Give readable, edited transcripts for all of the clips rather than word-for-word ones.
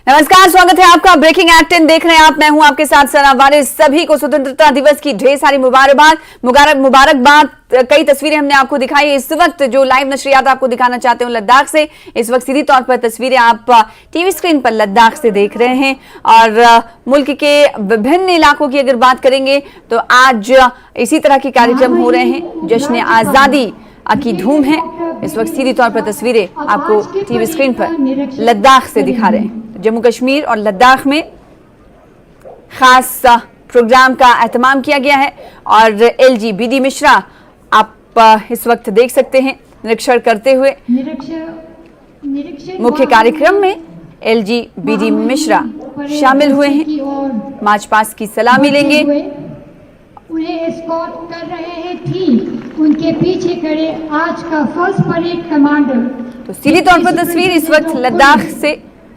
नमस्कार, स्वागत है आपका ब्रेकिंग एक्ट 10 देख रहे हैं आप। मैं हूं आपके साथ सना वारिस। सभी को स्वतंत्रता दिवस की ढेर सारी मुबारकबाद। कई तस्वीरें हमने आपको दिखाई। इस वक्त जो लाइव नशरियात आपको दिखाना चाहते हो लद्दाख से, इस वक्त सीधी तौर पर तस्वीरें आप टीवी स्क्रीन पर लद्दाख से देख रहे हैं। और मुल्क के विभिन्न इलाकों की अगर बात करेंगे तो आज इसी तरह के कार्यक्रम हो रहे हैं। जश्न आजादी की धूम है। इस वक्त सीधी तौर पर तस्वीरें आपको टीवी स्क्रीन पर लद्दाख से दिखा रहे हैं। जम्मू कश्मीर और लद्दाख में खास प्रोग्राम का एहतमाम किया गया है और एलजी बीडी मिश्रा आप इस वक्त देख सकते हैं निरीक्षण करते हुए। मुख्य कार्यक्रम में एलजी बीडी मिश्रा शामिल हुए हैं। मार्च पास्ट की सलामी लेंगे। उन्हें एस्कॉर्ट कर रहे हैं ठीक उनके पीछे खड़े आज का फर्स्ट परेड कमांडर। तो सीधी तौर पर तस्वीर इस वक्त लद्दाख से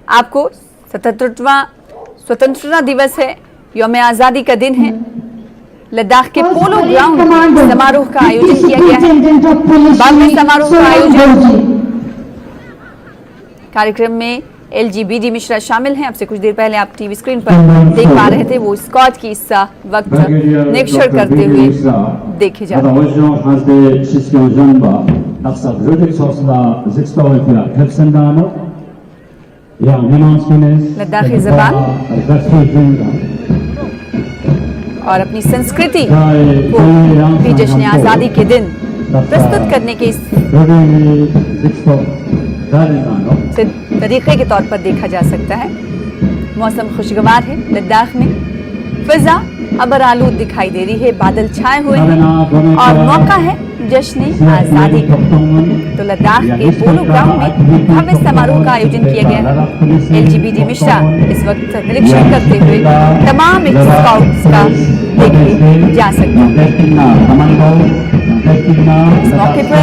आपको स्वतंत्रता दिवस है, यौम आजादी का दिन है। लद्दाख के पोलो ग्राउंड में समारोह का आयोजन किया गया है। भव्य समारोह का आयोजन कार्यक्रम में एलजी बीडी मिश्रा शामिल हैं। अब से कुछ देर पहले आप टीवी स्क्रीन पर देख पा रहे थे, वो स्कॉट की इस वक्त निरीक्षण करते हुए देखे जा रहे हैं। लद्दाखी ज़बान और अपनी संस्कृति को भी जश्न आज़ादी के दिन प्रस्तुत करने के तरीके के तौर पर देखा जा सकता है। मौसम खुशगवार है। लद्दाख में फिजा अबर आलूद दिखाई दे रही है, बादल छाए हुए हैं और मौका है जश्न आज़ादी का। तो लद्दाख के पोलो ग्राउंड में भव्य समारोह का आयोजन किया गया है। एलजी बीडी मिश्रा इस वक्त निरीक्षण करते हुए तमाम स्काउट्स का देखे जा सकता है। इस मौके पर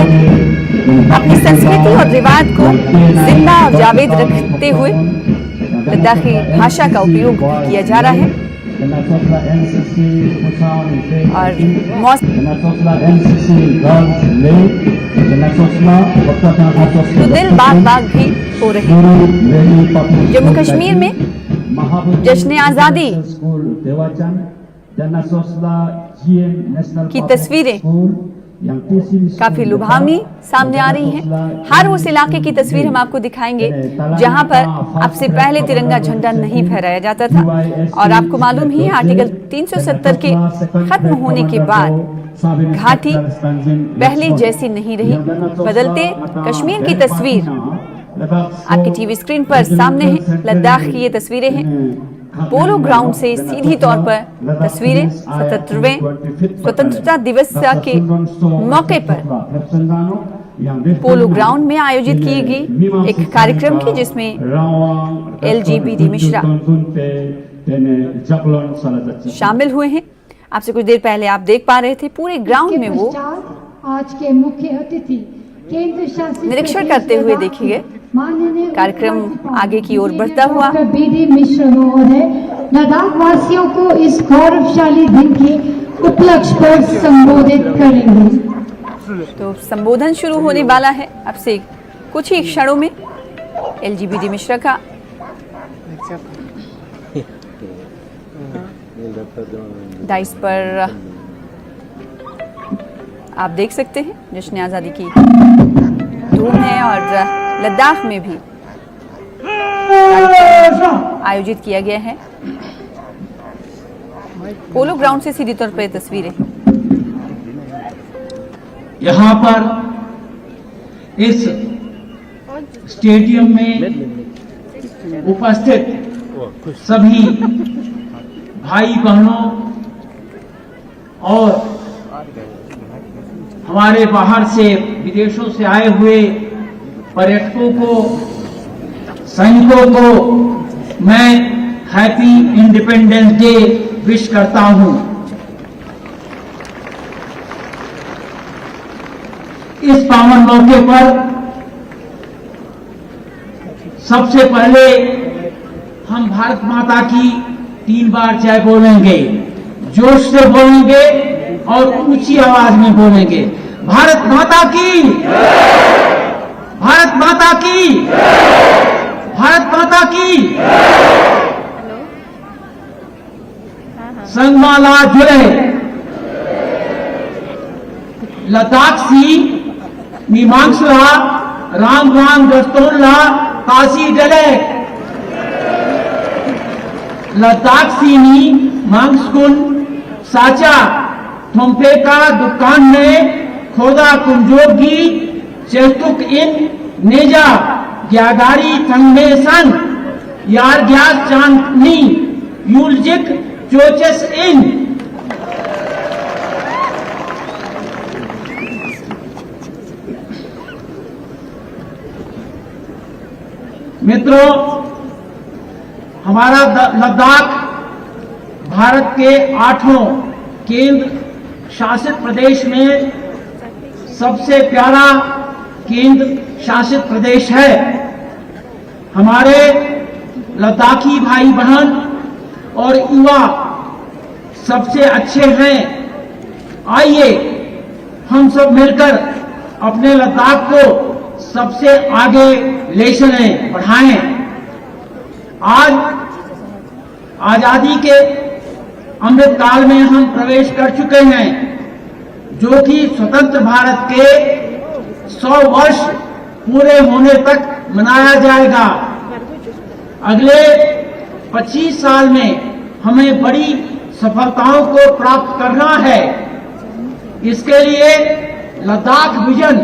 अपनी संस्कृति और रिवाज को जिंदा और जावेद रखते हुए लद्दाखी भाषा का उपयोग किया जा रहा है। और तो दिल बाग भी हो रहे हैं। जम्मू कश्मीर में जश्न आज़ादी की तस्वीरें काफी लुभावनी सामने आ रही हैं। हर उस इलाके की तस्वीर हम आपको दिखाएंगे जहां पर अब से पहले तिरंगा झंडा नहीं फहराया जाता था। और आपको मालूम ही है आर्टिकल 370 के खत्म होने के बाद घाटी पहले जैसी नहीं रही। बदलते कश्मीर की तस्वीर आपकी टीवी स्क्रीन पर सामने है। लद्दाख की ये तस्वीरें हैं पोलो ग्राउंड से सीधी तौर पर तस्वीरें 77वें स्वतंत्रता दिवस के मौके पर पोलो ग्राउंड में आयोजित की गई एक कार्यक्रम की, जिसमें एलजी बीडी मिश्रा शामिल हुए हैं। आपसे कुछ देर पहले आप देख पा रहे थे पूरे ग्राउंड में वो आज के मुख्य अतिथि निरीक्षण करते हुए देखे गए। कार्यक्रम आगे की ओर बढ़ता हुआ बीडी मिश्रा लद्दाख वासियों को इस गौरवशाली दिन के उपलक्ष्य पर संबोधित करेंगे। तो संबोधन शुरू होने वाला है अब से कुछ ही क्षणों में। एलजी बीडी मिश्रा का डाइस पर आप देख सकते हैं जश्न आज़ादी की धूम है। और लद्दाख में भी आयोजित किया गया है। पोलो ग्राउंड से सीधी तौर पर तस्वीरें यहाँ पर इस स्टेडियम में उपस्थित सभी भाई बहनों और हमारे बाहर से विदेशों से आए हुए पर्यटकों को, सैनिकों को मैं हैप्पी इंडिपेंडेंस डे विश करता हूं। इस पावन मौके पर सबसे पहले हम भारत माता की 3 बार जय बोलेंगे, जोश से बोलेंगे और ऊंची आवाज में बोलेंगे। भारत माता की, भारत माता की, भारत माता की। माला जुड़े लद्दाख सी मीमांसला राम राम गस्तोला काशी डले लद्दाख सी नी मांगस्कुन साचा थोम्पे का दुकान में खोदा कुंजोगी चेतुक इन नेजा ग्यागारी थंगे सन यार ग्यास चांदनी यूलजिक चोचस इन मित्रों, हमारा लद्दाख भारत के 8वें केंद्र शासित प्रदेश में सबसे प्यारा केंद्र शासित प्रदेश है। हमारे लद्दाखी भाई बहन और युवा सबसे अच्छे हैं। आइए हम सब मिलकर अपने लद्दाख को सबसे आगे ले चलें, बढ़ाएं। आज आजादी के अमृत काल में हम प्रवेश कर चुके हैं, जो कि स्वतंत्र भारत के 100 वर्ष पूरे होने तक मनाया जाएगा। अगले 25 साल में हमें बड़ी सफलताओं को प्राप्त करना है। इसके लिए लद्दाख विजन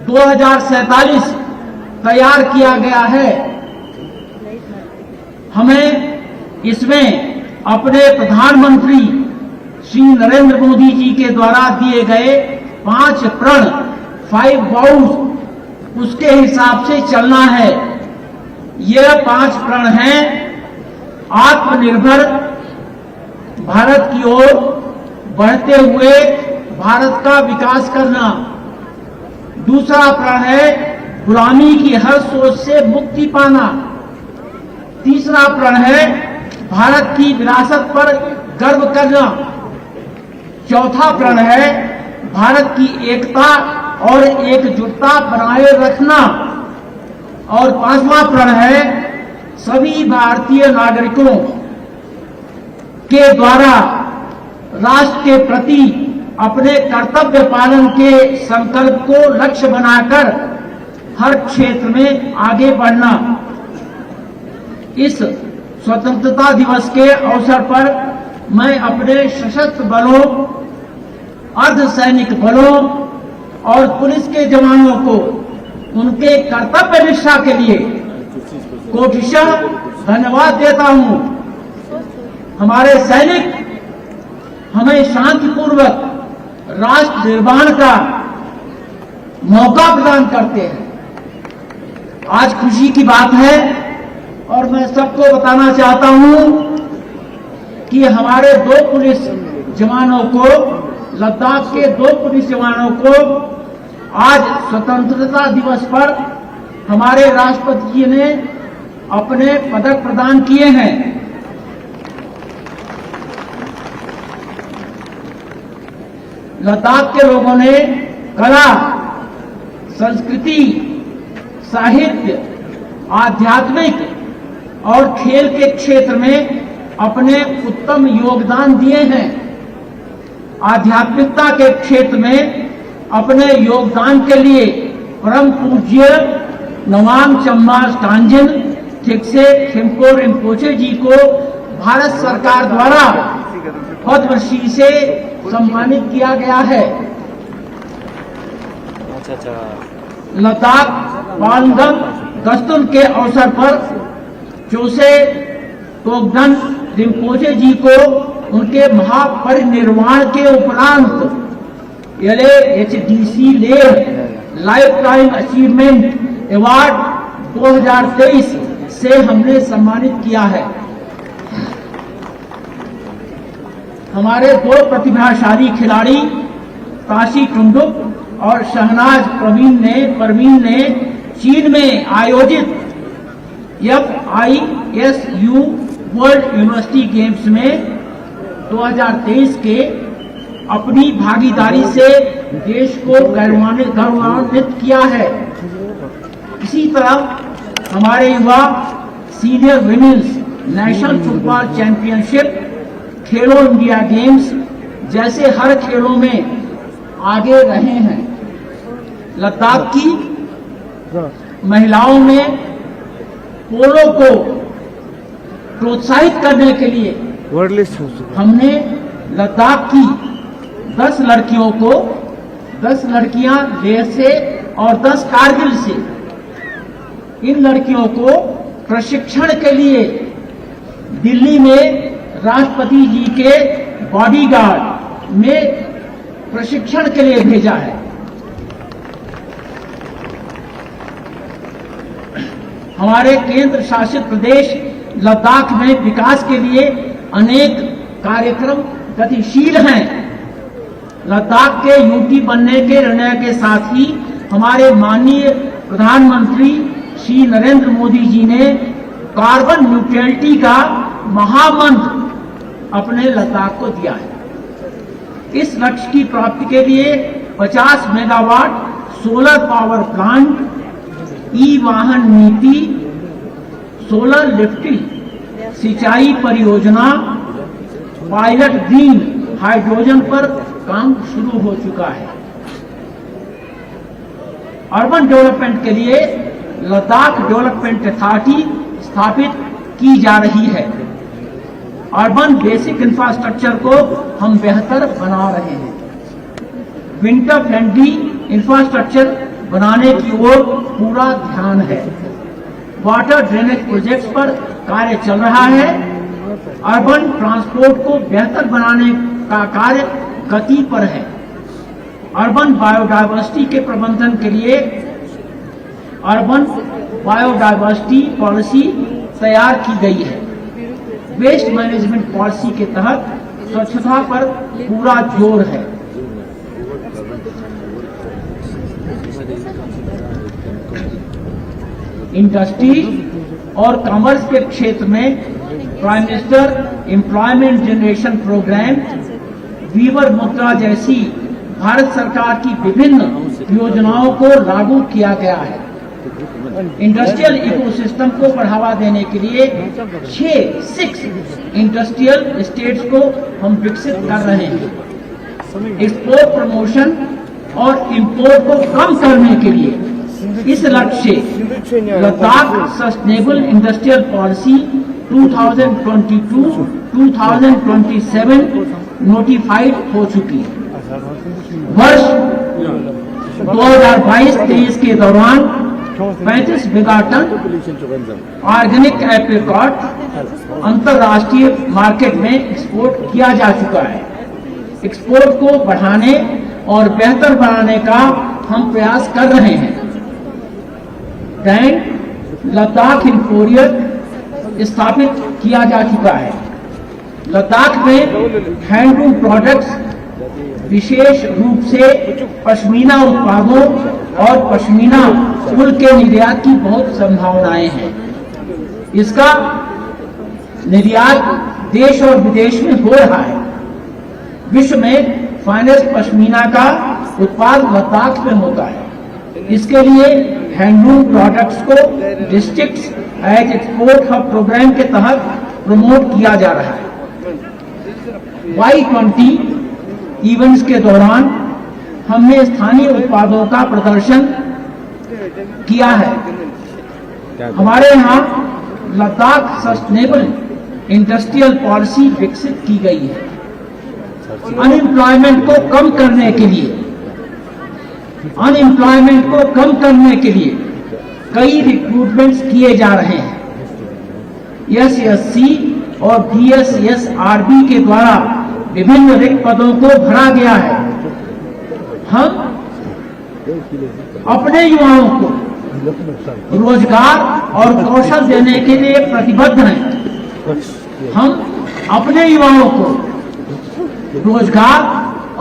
2047 तैयार किया गया है। हमें इसमें अपने प्रधानमंत्री श्री नरेंद्र मोदी जी के द्वारा दिए गए 5 प्रण 5 वाउज उसके हिसाब से चलना है। यह 5 प्रण हैं: आत्मनिर्भर भारत की ओर बढ़ते हुए भारत का विकास करना। दूसरा प्रण है गुलामी की हर सोच से मुक्ति पाना। तीसरा प्रण है भारत की विरासत पर गर्व करना। चौथा प्रण है भारत की एकता और एकजुटता बनाए रखना। और 5वां प्रण है सभी भारतीय नागरिकों के द्वारा राष्ट्र के प्रति अपने कर्तव्य पालन के संकल्प को लक्ष्य बनाकर हर क्षेत्र में आगे बढ़ना। इस स्वतंत्रता दिवस के अवसर पर मैं अपने सशस्त्र बलों, अर्धसैनिक बलों और पुलिस के जवानों को उनके कर्तव्य निष्ठा के लिए कोटिशः धन्यवाद देता हूं। हमारे सैनिक हमें शांतिपूर्वक राष्ट्र निर्माण का मौका प्रदान करते हैं। आज खुशी की बात है और मैं सबको बताना चाहता हूं कि हमारे 2 पुलिस जवानों को, लद्दाख के 2 पुलिस जवानों को आज स्वतंत्रता दिवस पर हमारे राष्ट्रपति जी ने अपने पदक प्रदान किए हैं। लद्दाख के लोगों ने कला, संस्कृति, साहित्य, आध्यात्मिक और खेल के क्षेत्र में अपने उत्तम योगदान दिए हैं। आध्यात्मिकता के क्षेत्र में अपने योगदान के लिए परम पूज्य नवांग चम्मा स्टांजिन थिकसे खिमको रिम्पोचे जी को भारत सरकार द्वारा पद्मश्री से सम्मानित किया गया है। लद्दाख पालगम गस्तुन के अवसर पर चोसे तोगदन रिम्पोचे जी को उनके महापरिनिर्वाण के उपरांत LAHDC Leh life time achievement award 2023 से हमने सम्मानित किया है। हमारे 2 प्रतिभाशाली खिलाड़ी ताशी टुंडुक और शहनाज परवीन ने चीन में आयोजित FISU वर्ल्ड यूनिवर्सिटी गेम्स में 2023 के अपनी भागीदारी से देश को गौरवान्वित किया है। इसी तरह हमारे युवा senior women's national football championship खेलो इंडिया गेम्स जैसे हर खेलों में आगे रहे हैं। लद्दाख की महिलाओं में पोलो को प्रोत्साहित करने के लिए हमने लद्दाख की 10 लड़कियों को 10 लड़कियां लेह से और 10 कारगिल से, इन लड़कियों को प्रशिक्षण के लिए दिल्ली में राष्ट्रपति जी के बॉडीगार्ड में प्रशिक्षण के लिए भेजा है। हमारे केंद्र शासित प्रदेश लद्दाख में विकास के लिए अनेक कार्यक्रम गतिशील हैं। लद्दाख के यूटी बनने के निर्णय के साथ ही हमारे माननीय प्रधानमंत्री श्री नरेंद्र मोदी जी ने कार्बन न्यूट्रलिटी का महामंत्र अपने लद्दाख को दिया है। इस लक्ष्य की प्राप्ति के लिए 50 मेगावाट सोलर पावर प्लांट, ई वाहन नीति, सोलर लिफ्टिंग सिंचाई परियोजना, पायलट ग्रीन हाइड्रोजन पर काम शुरू हो चुका है। अर्बन डेवलपमेंट के लिए लद्दाख डेवलपमेंट अथॉरिटी स्थापित की जा रही है। अर्बन बेसिक इंफ्रास्ट्रक्चर को हम बेहतर बना रहे हैं। विंटर फ्रेंडली इंफ्रास्ट्रक्चर बनाने की ओर पूरा ध्यान है। वाटर ड्रेनेज प्रोजेक्ट्स पर कार्य चल रहा है। अर्बन ट्रांसपोर्ट को बेहतर बनाने का कार्य गति पर है। अर्बन बायोडायवर्सिटी के प्रबंधन के लिए अर्बन बायोडायवर्सिटी पॉलिसी तैयार की गई है। वेस्ट मैनेजमेंट पॉलिसी के तहत स्वच्छता पर पूरा जोर है। इंडस्ट्री और कॉमर्स के क्षेत्र में prime minister employment generation programme, weaver Mudra जैसी भारत सरकार की विभिन्न योजनाओं को लागू किया गया है। इंडस्ट्रियल इकोसिस्टम को बढ़ावा देने के लिए 6 इंडस्ट्रियल स्टेट्स को हम विकसित कर रहे हैं। एक्सपोर्ट प्रमोशन और इंपोर्ट को कम करने के लिए इस लक्ष्य से Ladakh sustainable industrial policy 2022-2027 notified हो चुकी है। वर्ष 2022-23 के दौरान 35 मेगाटन ऑर्गेनिक एप्रिकॉट अंतर्राष्ट्रीय मार्केट में एक्सपोर्ट किया जा चुका है। एक्सपोर्ट को बढ़ाने और बेहतर बनाने का हम प्रयास कर रहे हैं। ब्रांड लद्दाख इंपोरियम स्थापित किया जा चुका है। लद्दाख में हैंडलूम प्रोडक्ट्स, विशेष रूप से पश्मीना उत्पादों और पश्मीना ऊन के निर्यात की बहुत संभावनाएं हैं। इसका निर्यात देश और विदेश में हो रहा है। विश्व में फाइनेस्ट पश्मीना का उत्पाद लद्दाख में होता है। इसके लिए हैंडलूम प्रोडक्ट्स को districts as export hub programme के तहत प्रमोट किया जा रहा है। Y20 इवेंट्स के दौरान हमने स्थानीय उत्पादों का प्रदर्शन किया है। हमारे यहाँ लद्दाख सस्टेनेबल इंडस्ट्रियल पॉलिसी विकसित की गई है। अनएम्प्लॉयमेंट को कम करने के लिए कई रिक्रूटमेंट्स किए जा रहे हैं। SSC और BSSRB के द्वारा विभिन्न रिक्त पदों को भरा गया है। हम अपने युवाओं को रोजगार और कौशल देने के लिए प्रतिबद्ध हैं। हम अपने युवाओं को रोजगार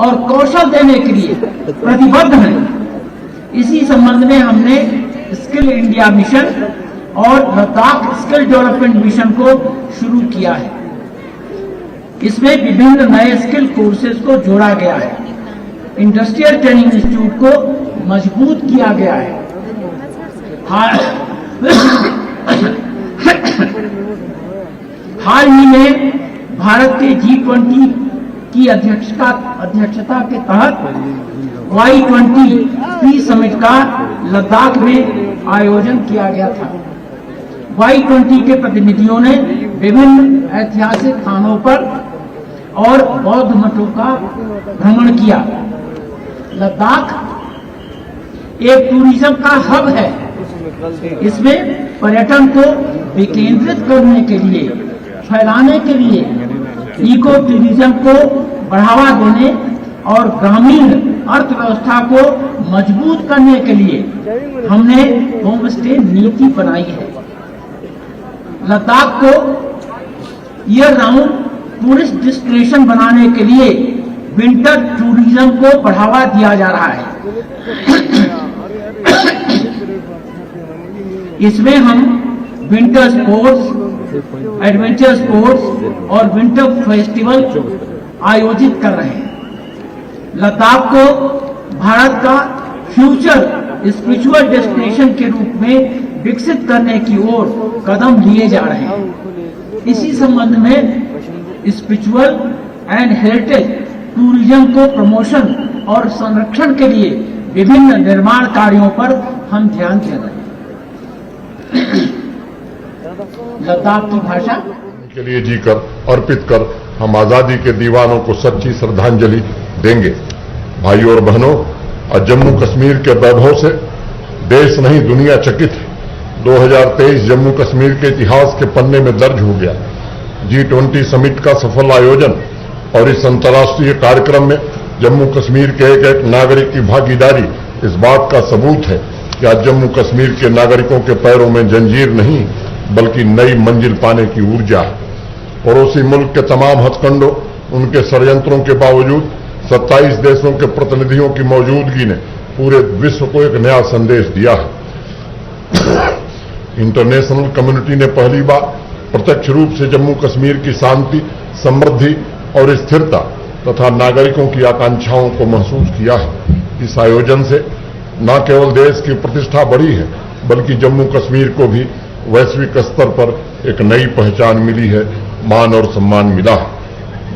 और कौशल देने के लिए प्रतिबद्ध हैं। इसी संबंध में हमने स्किल इंडिया मिशन और लद्दाख स्किल डेवलपमेंट मिशन को शुरू किया है। इसमें विभिन्न नए स्किल कोर्सेज को जोड़ा गया है। इंडस्ट्रियल ट्रेनिंग इंस्टीट्यूट को मजबूत किया गया है। हाल ही में भारत के G20 की अध्यक्षता के तहत Y20 समिट का लद्दाख में आयोजन किया गया था। Y20 के प्रतिनिधियों ने विभिन्न ऐतिहासिक स्थानों पर और बौद्ध मठों का भ्रमण किया। लद्दाख एक टूरिज्म का हब है। इसमें पर्यटन को विकेंद्रित करने के लिए, फैलाने के लिए, इको टूरिज्म को बढ़ावा देने और ग्रामीण अर्थव्यवस्था को मजबूत करने के लिए हमने होम स्टे नीति बनाई है। लद्दाख को ईयर राउंड टूरिस्ट डेस्टिनेशन बनाने के लिए विंटर टूरिज्म को बढ़ावा दिया जा रहा है। इसमें हम विंटर स्पोर्ट्स, एडवेंचर स्पोर्ट्स और विंटर फेस्टिवल आयोजित कर रहे हैं। लद्दाख को भारत का फ्यूचर स्पिरिचुअल डेस्टिनेशन के रूप में विकसित करने की ओर कदम लिए जा रहे हैं। इसी संबंध में स्पिरिचुअल एंड हेरिटेज टूरिज्म को प्रमोशन और संरक्षण के लिए विभिन्न निर्माण कार्यों पर हम ध्यान दे रहे हैं। लद्दाख की भाषा के लिए जीकर अर्पित कर हम आजादी के दीवानों को सच्ची श्रद्धांजलि देंगे। भाइयों और बहनों, आज जम्मू कश्मीर के वैभव से देश नहीं दुनिया चकित है। 2023 जम्मू कश्मीर के इतिहास के पन्ने में दर्ज हो गया। G20 समिट का सफल आयोजन और इस अंतर्राष्ट्रीय कार्यक्रम में जम्मू कश्मीर के एक एक नागरिक की भागीदारी इस बात का सबूत है कि आज जम्मू कश्मीर के नागरिकों के पैरों में जंजीर नहीं बल्कि नई मंजिल पाने की ऊर्जा है। पड़ोसी मुल्क के तमाम हथकंडों, उनके षड्यंत्रों के बावजूद 27 देशों के प्रतिनिधियों की मौजूदगी ने पूरे विश्व को एक नया संदेश दिया है। इंटरनेशनल कम्युनिटी ने पहली बार प्रत्यक्ष रूप से जम्मू कश्मीर की शांति, समृद्धि और स्थिरता तथा नागरिकों की आकांक्षाओं को महसूस किया है। इस आयोजन से न केवल देश की प्रतिष्ठा बढ़ी है बल्कि जम्मू कश्मीर को भी वैश्विक स्तर पर एक नई पहचान मिली है, मान और सम्मान मिला है।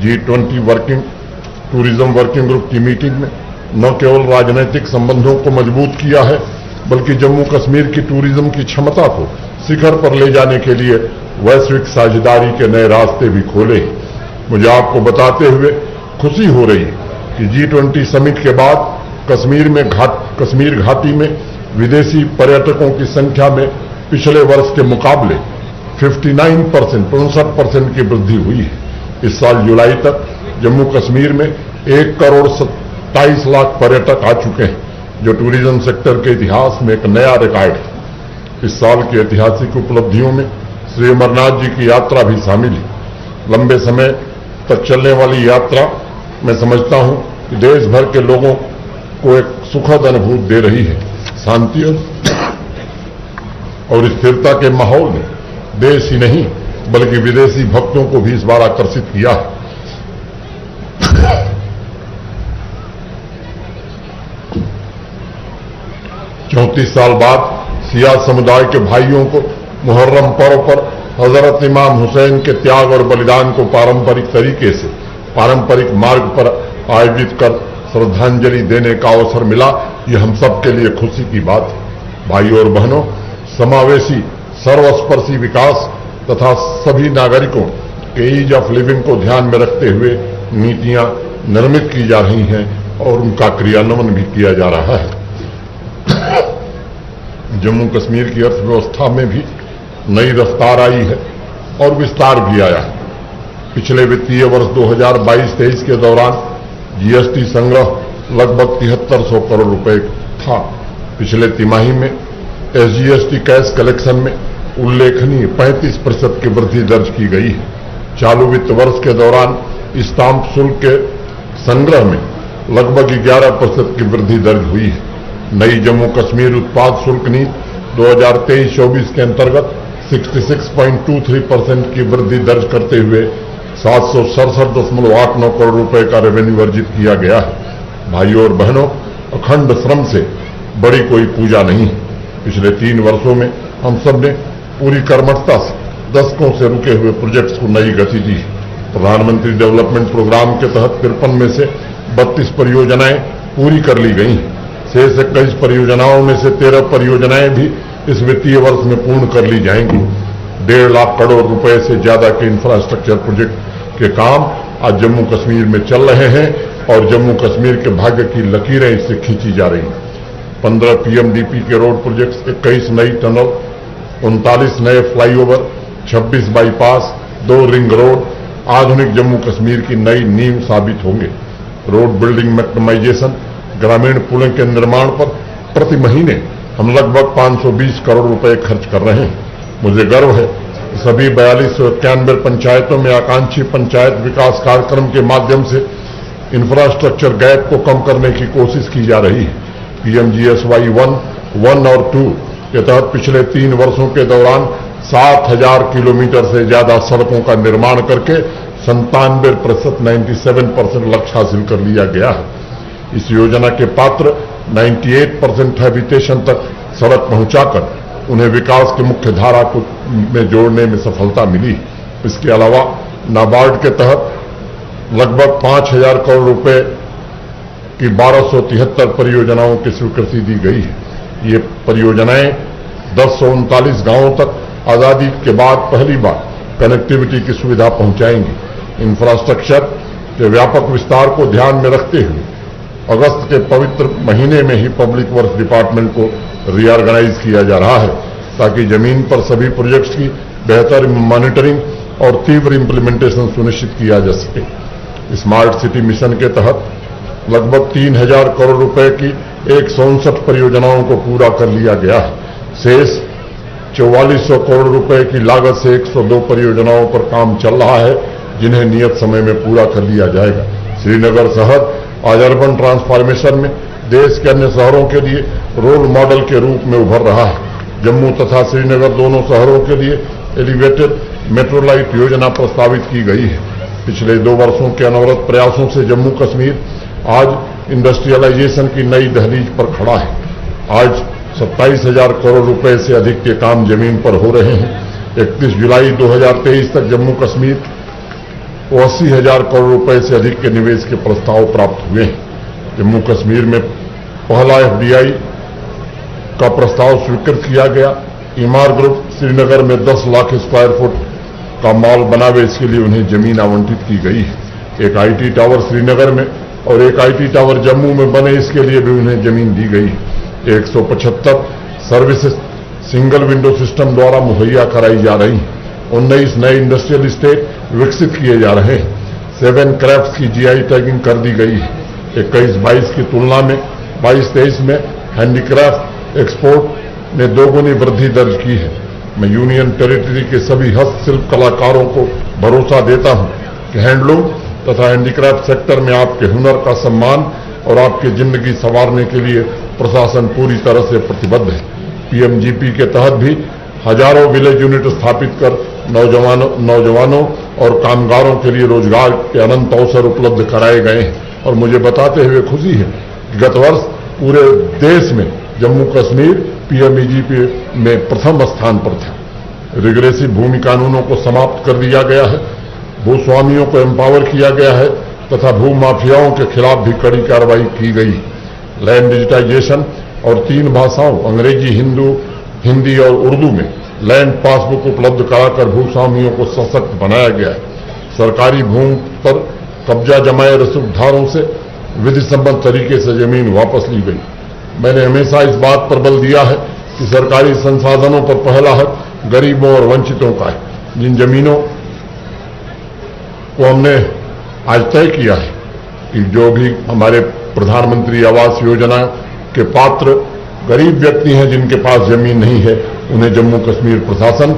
G20 टूरिज्म वर्किंग ग्रुप की मीटिंग में न केवल राजनीतिक संबंधों को मजबूत किया है बल्कि जम्मू कश्मीर की टूरिज्म की क्षमता को शिखर पर ले जाने के लिए वैश्विक साझेदारी के नए रास्ते भी खोले। मुझे आपको बताते हुए खुशी हो रही है कि G20 समिट के बाद कश्मीर घाटी में विदेशी पर्यटकों की संख्या में पिछले वर्ष के मुकाबले 59% की वृद्धि हुई है। इस साल जुलाई तक जम्मू कश्मीर में 1,27 लाख पर्यटक आ चुके हैं, जो टूरिज्म सेक्टर के इतिहास में एक नया रिकॉर्ड है। इस साल की ऐतिहासिक उपलब्धियों में श्री अमरनाथ जी की यात्रा भी शामिल है। लंबे समय तक चलने वाली यात्रा मैं समझता हूं कि देश भर के लोगों को एक सुखद अनुभूति दे रही है। शांति और स्थिरता के माहौल ने देश ही नहीं बल्कि विदेशी भक्तों को भी इस बार आकर्षित किया है। 34 साल बाद सिया समुदाय के भाइयों को मुहर्रम पर्व पर हजरत इमाम हुसैन के त्याग और बलिदान को पारंपरिक तरीके से पारंपरिक मार्ग पर आयोजित कर श्रद्धांजलि देने का अवसर मिला। यह हम सबके लिए खुशी की बात है। भाइयों और बहनों, समावेशी सर्वस्पर्शी विकास तथा सभी नागरिकों के ईज ऑफ लिविंग को ध्यान में रखते हुए नीतियां निर्मित की जा रही हैं और उनका क्रियान्वयन भी किया जा रहा है। जम्मू कश्मीर की अर्थव्यवस्था में भी नई रफ्तार आई है और विस्तार भी आया है। पिछले वित्तीय वर्ष 2022-23 के दौरान जीएसटी संग्रह लगभग 7300 करोड़ रुपए था। पिछले तिमाही में एसजीएसटी कैश कलेक्शन में उल्लेखनीय 35% की वृद्धि दर्ज की गई है। चालू वित्त वर्ष के दौरान स्टाम्प शुल्क के संग्रह में लगभग 11% की वृद्धि दर्ज हुई है। नई जम्मू कश्मीर उत्पाद शुल्क नीति 2023-24 के अंतर्गत 66.23% की वृद्धि दर्ज करते हुए 767.89 करोड़ रुपए का रेवेन्यू अर्जित किया गया है। भाइयों और बहनों, अखंड श्रम से बड़ी कोई पूजा नहीं है। पिछले 3 वर्षों में हम सब ने पूरी कर्मठता से दशकों से रुके हुए प्रोजेक्ट्स को नई गति दी। प्रधानमंत्री डेवलपमेंट प्रोग्राम के तहत 53 में से 32 परियोजनाएं पूरी कर ली गई हैं। शेष 21 परियोजनाओं में से 13 परियोजनाएं भी इस वित्तीय वर्ष में पूर्ण कर ली जाएंगी। 1.5 लाख करोड़ रुपए से ज्यादा के इंफ्रास्ट्रक्चर प्रोजेक्ट के काम आज जम्मू कश्मीर में चल रहे हैं और जम्मू कश्मीर के भाग्य की लकीरें इससे खींची जा रही हैं। 15 पीएमडीपी के रोड प्रोजेक्ट्स, 21 नई टनल, 39 नए फ्लाईओवर, 26 बाईपास, 2 रिंग रोड आधुनिक जम्मू कश्मीर की नई नींव साबित होंगे। रोड बिल्डिंग मैक्सिमाइजेशन, ग्रामीण पुलों के निर्माण पर प्रति महीने हम लगभग 520 करोड़ रुपए खर्च कर रहे हैं। मुझे गर्व है कि सभी 4291 पंचायतों में आकांक्षी पंचायत विकास कार्यक्रम के माध्यम से इंफ्रास्ट्रक्चर गैप को कम करने की कोशिश की जा रही है। पीएमजीएसवाई 1 और 2 के तहत पिछले 3 वर्षों के दौरान 7000 किलोमीटर से ज्यादा सड़कों का निर्माण करके 97% 97% लक्ष्य हासिल कर लिया गया है। इस योजना के पात्र 98% हैबिटेशन तक सड़क पहुंचाकर उन्हें विकास की मुख्य धारा में जोड़ने में सफलता मिली। इसके अलावा नाबार्ड के तहत लगभग 5000 करोड़ रुपए की 1273 परियोजनाओं की स्वीकृति दी गई है। ये परियोजनाएं 1039 गांवों तक आजादी के बाद पहली बार कनेक्टिविटी की सुविधा पहुंचाएंगी। इंफ्रास्ट्रक्चर के व्यापक विस्तार को ध्यान में रखते हुए अगस्त के पवित्र महीने में ही पब्लिक वर्क्स डिपार्टमेंट को रीऑर्गेनाइज किया जा रहा है ताकि जमीन पर सभी प्रोजेक्ट्स की बेहतर मॉनिटरिंग और तीव्र इंप्लीमेंटेशन सुनिश्चित किया जा सके। स्मार्ट सिटी मिशन के तहत लगभग 3000 करोड़ रुपए की 159 परियोजनाओं को पूरा कर लिया गया है। शेष 4400 करोड़ रुपए की लागत से 102 परियोजनाओं पर काम चल रहा है जिन्हें नियत समय में पूरा कर लिया जाएगा। श्रीनगर शहर आज अर्बन ट्रांसफॉर्मेशन में देश के अन्य शहरों के लिए रोल मॉडल के रूप में उभर रहा है। जम्मू तथा श्रीनगर दोनों शहरों के लिए एलिवेटेड मेट्रोलाइट योजना प्रस्तावित की गई है। पिछले 2 वर्षों के अनवरत प्रयासों से जम्मू कश्मीर आज इंडस्ट्रियलाइजेशन की नई दहलीज पर खड़ा है। आज 27,000 करोड़ रुपए से अधिक के काम जमीन पर हो रहे हैं। 31 जुलाई 2023 तक जम्मू कश्मीर को 80,000 करोड़ रुपए से अधिक के निवेश के प्रस्ताव प्राप्त हुए हैं। जम्मू कश्मीर में पहला एफडीआई का प्रस्ताव स्वीकृत किया गया। ईमार ग्रुप श्रीनगर में 10 लाख स्क्वायर फुट का मॉल बनावे, इसके लिए उन्हें जमीन आवंटित की गई है। एक आईटी टावर श्रीनगर में और एक आईटी टावर जम्मू में बने, इसके लिए भी उन्हें जमीन दी गई है। 175 सर्विसेज सिंगल विंडो सिस्टम द्वारा मुहैया कराई जा रही हैं। 19 नए इंडस्ट्रियल इस्टेट विकसित किए जा रहे हैं। 7 क्रैफ्ट्स की जीआई टैगिंग कर दी गई है। 21-22 की तुलना में 22-23 में हैंडीक्राफ्ट एक्सपोर्ट ने 2 गुनी वृद्धि दर्ज की है। मैं यूनियन टेरिटरी के सभी हस्तशिल्प कलाकारों को भरोसा देता हूं कि हैंडलूम तथा हैंडीक्राफ्ट सेक्टर में आपके हुनर का सम्मान और आपकी जिंदगी संवारने के लिए प्रशासन पूरी तरह से प्रतिबद्ध है। पीएमजीपी के तहत भी हजारों विलेज यूनिट स्थापित कर नौजवानों और कामगारों के लिए रोजगार के अनंत अवसर उपलब्ध कराए गए हैं। और मुझे बताते हुए खुशी है कि गत वर्ष पूरे देश में जम्मू कश्मीर पीएमजीपी में प्रथम स्थान पर था। रिग्रेसिव भूमि कानूनों को समाप्त कर दिया गया है, भूस्वामियों को एम्पावर किया गया है तथा भू माफियाओं के खिलाफ भी कड़ी कार्रवाई की गई। लैंड डिजिटाइजेशन और 3 भाषाओं अंग्रेजी, हिंदी और उर्दू में लैंड पासबुक उपलब्ध कराकर भूस्वामियों को सशक्त बनाया गया है। सरकारी भूमि पर कब्जा जमाए रसूखदारों से विधि सम्मत तरीके से जमीन वापस ली गई। मैंने हमेशा इस बात पर बल दिया है कि सरकारी संसाधनों पर पहला हक गरीबों और वंचितों का है। जिन जमीनों को हमने आज तय किया है कि जो भी हमारे प्रधानमंत्री आवास योजना के पात्र गरीब व्यक्ति हैं जिनके पास जमीन नहीं है, उन्हें जम्मू कश्मीर प्रशासन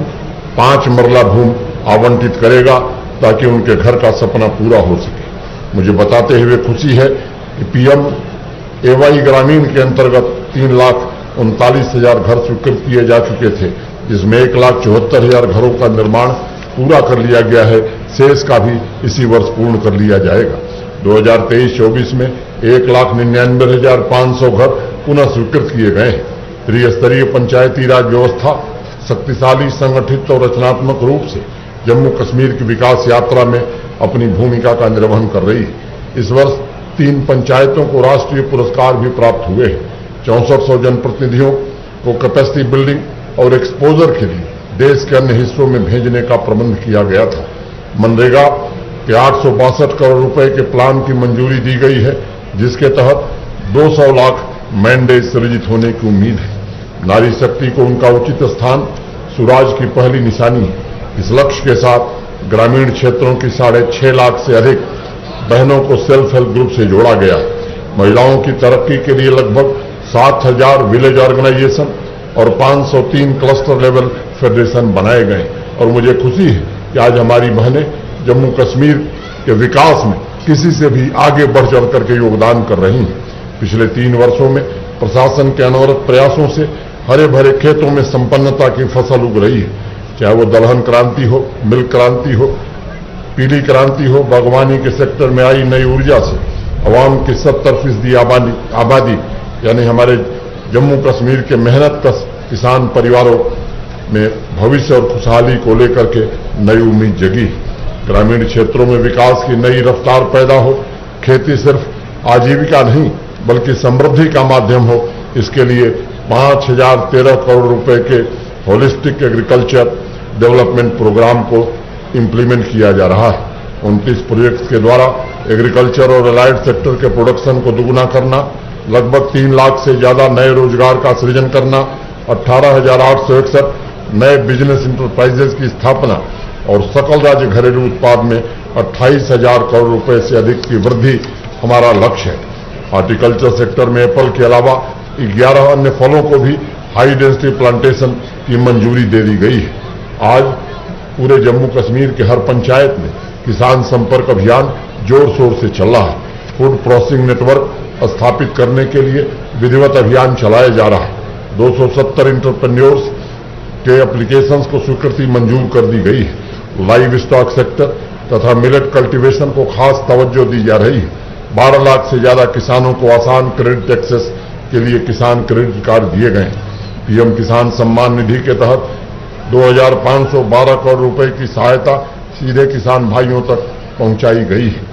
5 मरला भूमि आवंटित करेगा ताकि उनके घर का सपना पूरा हो सके। मुझे बताते हुए खुशी है कि पीएमएवाई ग्रामीण के अंतर्गत 3,39,000 घर स्वीकृत किए जा चुके थे, जिसमें 1,74,000 घरों का निर्माण पूरा कर लिया गया है। शेष का भी इसी वर्ष पूर्ण कर लिया जाएगा। 2023-24 में 1,99,500 घर पुनः स्वीकृत किए गए हैं। त्रिस्तरीय पंचायती राज व्यवस्था शक्तिशाली, संगठित और रचनात्मक रूप से जम्मू कश्मीर की विकास यात्रा में अपनी भूमिका का निर्वहन कर रही है। इस वर्ष 3 पंचायतों को राष्ट्रीय पुरस्कार भी प्राप्त हुए हैं। 6400 जनप्रतिनिधियों को कैपेसिटी बिल्डिंग और एक्सपोजर के लिए देश के अन्य हिस्सों में भेजने का प्रबंध किया गया था। मनरेगा के 862 करोड़ रुपए के प्लान की मंजूरी दी गई है, जिसके तहत 200 लाख मैंडेट सृजित होने की उम्मीद है। नारी शक्ति को उनका उचित स्थान सुराज की पहली निशानी है। इस लक्ष्य के साथ ग्रामीण क्षेत्रों की 6.5 लाख से अधिक बहनों को सेल्फ हेल्प ग्रुप से जोड़ा गया। महिलाओं की तरक्की के लिए लगभग 7000 विलेज ऑर्गेनाइजेशन और 503 क्लस्टर लेवल फेडरेशन बनाए गए और मुझे खुशी है कि आज हमारी बहनें जम्मू कश्मीर के विकास में किसी से भी आगे बढ़ चढ़ करके योगदान कर रही हैं। पिछले 3 वर्षों में प्रशासन के अनवरत प्रयासों से हरे भरे खेतों में संपन्नता की फसल उग रही है। चाहे वो दलहन क्रांति हो, मिल्क क्रांति हो, पीली क्रांति हो, बागवानी के सेक्टर में आई नई ऊर्जा से अवाम की 70% आबादी यानी हमारे जम्मू कश्मीर के मेहनतकश किसान परिवारों में भविष्य और खुशहाली को लेकर के नई उम्मीद जगी। ग्रामीण क्षेत्रों में विकास की नई रफ्तार पैदा हो, खेती सिर्फ आजीविका नहीं बल्कि समृद्धि का माध्यम हो, इसके लिए 5013 करोड़ रुपए के होलिस्टिक एग्रीकल्चर डेवलपमेंट प्रोग्राम को इंप्लीमेंट किया जा रहा है। 29 प्रोजेक्ट्स के द्वारा एग्रीकल्चर और अलाइड सेक्टर के प्रोडक्शन को दुगुना करना, लगभग 3 लाख से ज्यादा नए रोजगार का सृजन करना, 18,861 नए बिजनेस इंटरप्राइजेज की स्थापना और सकल राज्य घरेलू उत्पाद में 28,000 करोड़ रुपए से अधिक की वृद्धि हमारा लक्ष्य है। हॉर्टिकल्चर सेक्टर में एप्पल के अलावा 11 अन्य फलों को भी हाई डेंसिटी प्लांटेशन की मंजूरी दे दी गई है। आज पूरे जम्मू कश्मीर के हर पंचायत में किसान संपर्क अभियान जोर शोर से चल रहा है। फूड प्रोसेसिंग नेटवर्क स्थापित करने के लिए विधिवत अभियान चलाया जा रहा है। 270 इंटरप्रेन्योर्स के एप्लीकेशंस को स्वीकृति मंजूर कर दी गई है। लाइव स्टॉक सेक्टर तथा मिलेट कल्टीवेशन को खास तवज्जो दी जा रही है। 12 लाख से ज्यादा किसानों को आसान क्रेडिट एक्सेस के लिए किसान क्रेडिट कार्ड दिए गए। पीएम किसान सम्मान निधि के तहत 2512 करोड़ रुपए की सहायता सीधे किसान भाइयों तक पहुंचाई गई है।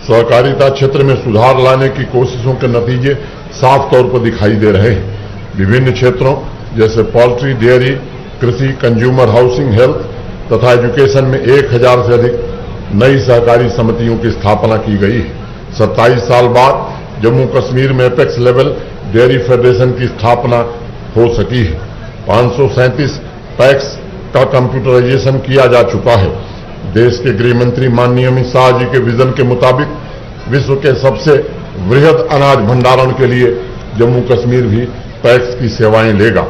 सहकारिता क्षेत्र में सुधार लाने की कोशिशों के नतीजे साफ तौर पर दिखाई दे रहे हैं। विभिन्न क्षेत्रों जैसे पोल्ट्री, डेयरी, कृषि, कंज्यूमर, हाउसिंग, हेल्थ तथा एजुकेशन में 1000 से अधिक नई सहकारी समितियों की स्थापना की गई है। 27 साल बाद जम्मू कश्मीर में एपेक्स लेवल डेयरी फेडरेशन की स्थापना हो सकी है। 537 पैक्स का कंप्यूटराइजेशन किया जा चुका है। देश के गृह मंत्री माननीय अमित शाह जी के विजन के मुताबिक विश्व के सबसे वृहद अनाज भंडारण के लिए जम्मू कश्मीर भी पैक्स की सेवाएं लेगा।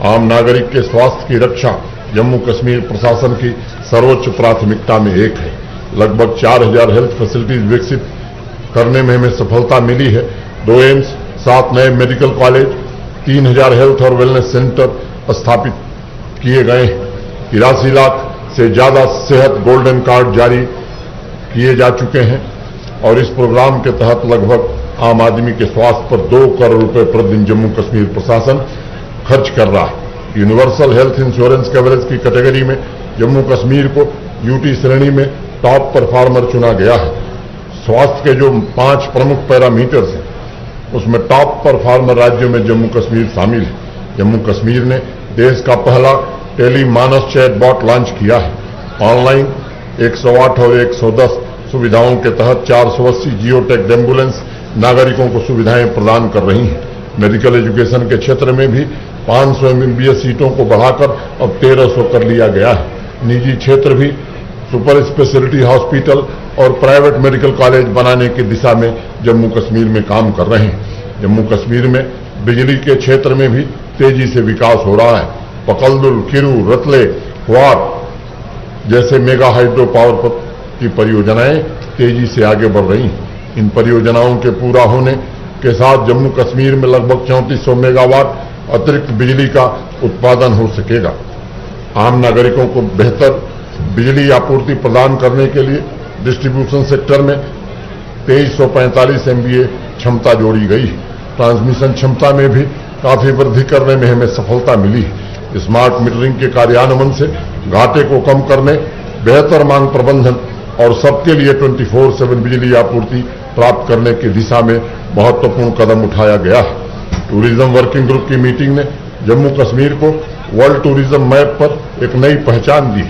आम नागरिक के स्वास्थ्य की रक्षा जम्मू कश्मीर प्रशासन की सर्वोच्च प्राथमिकता में एक है। लगभग 4000 हेल्थ फैसिलिटीज विकसित करने में हमें सफलता मिली है। 2 एम्स, 7 नए मेडिकल कॉलेज, 3000 हेल्थ और वेलनेस सेंटर स्थापित किए गए हैं। 83 लाख से ज्यादा सेहत गोल्डन कार्ड जारी किए जा चुके हैं और इस प्रोग्राम के तहत लगभग आम आदमी के स्वास्थ्य पर 2 करोड़ रुपए प्रतिदिन जम्मू कश्मीर प्रशासन खर्च कर रहा है। यूनिवर्सल हेल्थ इंश्योरेंस कवरेज की कैटेगरी में जम्मू कश्मीर को यूटी श्रेणी में टॉप परफॉर्मर चुना गया है। स्वास्थ्य के जो 5 प्रमुख पैरामीटर्स हैं उसमें टॉप परफॉर्मर राज्यों में जम्मू कश्मीर शामिल है। जम्मू कश्मीर ने देश का पहला टेली मानस चैटबॉट लॉन्च किया है। ऑनलाइन 108 और 110 सुविधाओं के तहत 480 जियोटेक एम्बुलेंस नागरिकों को सुविधाएं प्रदान कर रही हैं। मेडिकल एजुकेशन के क्षेत्र में भी 500 MBBS सीटों को बढ़ाकर अब 1300 कर लिया गया है। निजी क्षेत्र भी सुपर स्पेशलिटी हॉस्पिटल और प्राइवेट मेडिकल कॉलेज बनाने की दिशा में जम्मू कश्मीर में काम कर रहे हैं। जम्मू कश्मीर में बिजली के क्षेत्र में भी तेजी से विकास हो रहा है। पकलदुल, किरू, रतले, क्वार जैसे मेगा हाइड्रो पावर की परियोजनाएं तेजी से आगे बढ़ रही हैं। इन परियोजनाओं के पूरा होने के साथ जम्मू कश्मीर में लगभग 3400 मेगावाट अतिरिक्त बिजली का उत्पादन हो सकेगा। आम नागरिकों को बेहतर बिजली आपूर्ति प्रदान करने के लिए डिस्ट्रीब्यूशन सेक्टर में 2345 MVA क्षमता जोड़ी गई है। ट्रांसमिशन क्षमता में भी काफी वृद्धि करने में हमें सफलता मिली है। स्मार्ट मीटरिंग के कार्यान्वयन से घाटे को कम करने, बेहतर मांग प्रबंधन और सबके लिए 24/7 बिजली आपूर्ति प्राप्त करने की दिशा में महत्वपूर्ण कदम उठाया गया है। टूरिज्म वर्किंग ग्रुप की मीटिंग ने जम्मू कश्मीर को वर्ल्ड टूरिज्म मैप पर एक नई पहचान दी।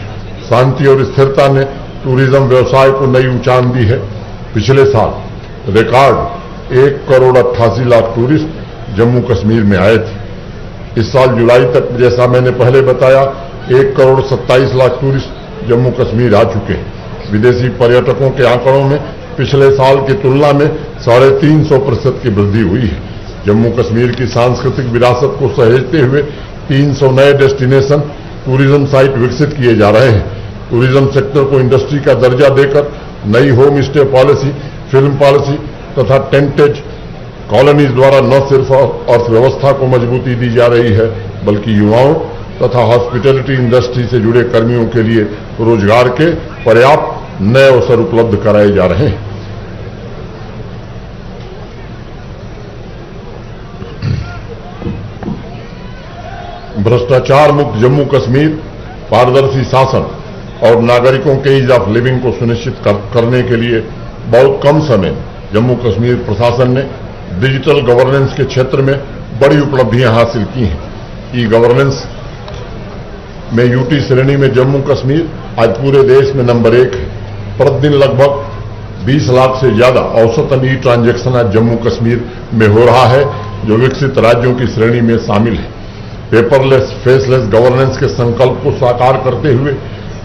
शांति और स्थिरता ने टूरिज्म व्यवसाय को नई ऊंचाई दी है। पिछले साल रिकॉर्ड 1,88,00,000 टूरिस्ट जम्मू कश्मीर में आए थे। इस साल जुलाई तक, जैसा मैंने पहले बताया, 1,27,00,000 टूरिस्ट जम्मू कश्मीर आ चुके हैं। विदेशी पर्यटकों के आंकड़ों में पिछले साल की तुलना में 350% की वृद्धि हुई है। जम्मू कश्मीर की सांस्कृतिक विरासत को सहेजते हुए 300 नए डेस्टिनेशन टूरिज्म साइट विकसित किए जा रहे हैं। टूरिज्म सेक्टर को इंडस्ट्री का दर्जा देकर नई home stay policy, film policy तथा टेंटेज कॉलोनीज द्वारा न सिर्फ अर्थव्यवस्था को मजबूती दी जा रही है, बल्कि युवाओं तथा हॉस्पिटैलिटी इंडस्ट्री से जुड़े कर्मियों के लिए रोजगार के पर्याप्त नए अवसर उपलब्ध कराए जा रहे हैं। भ्रष्टाचार मुक्त जम्मू कश्मीर, पारदर्शी शासन और नागरिकों के ईज ऑफ लिविंग को सुनिश्चित करने के लिए बहुत कम समय जम्मू कश्मीर प्रशासन ने डिजिटल गवर्नेंस के क्षेत्र में बड़ी उपलब्धियां हासिल की हैं। ई गवर्नेंस में यूटी श्रेणी में जम्मू कश्मीर आज पूरे देश में नंबर 1 है। प्रतिदिन लगभग 20 लाख से ज्यादा औसतन ई ट्रांजैक्शन आज जम्मू कश्मीर में हो रहा है, जो विकसित राज्यों की श्रेणी में शामिल है। पेपरलेस, फेसलेस गवर्नेंस के संकल्प को साकार करते हुए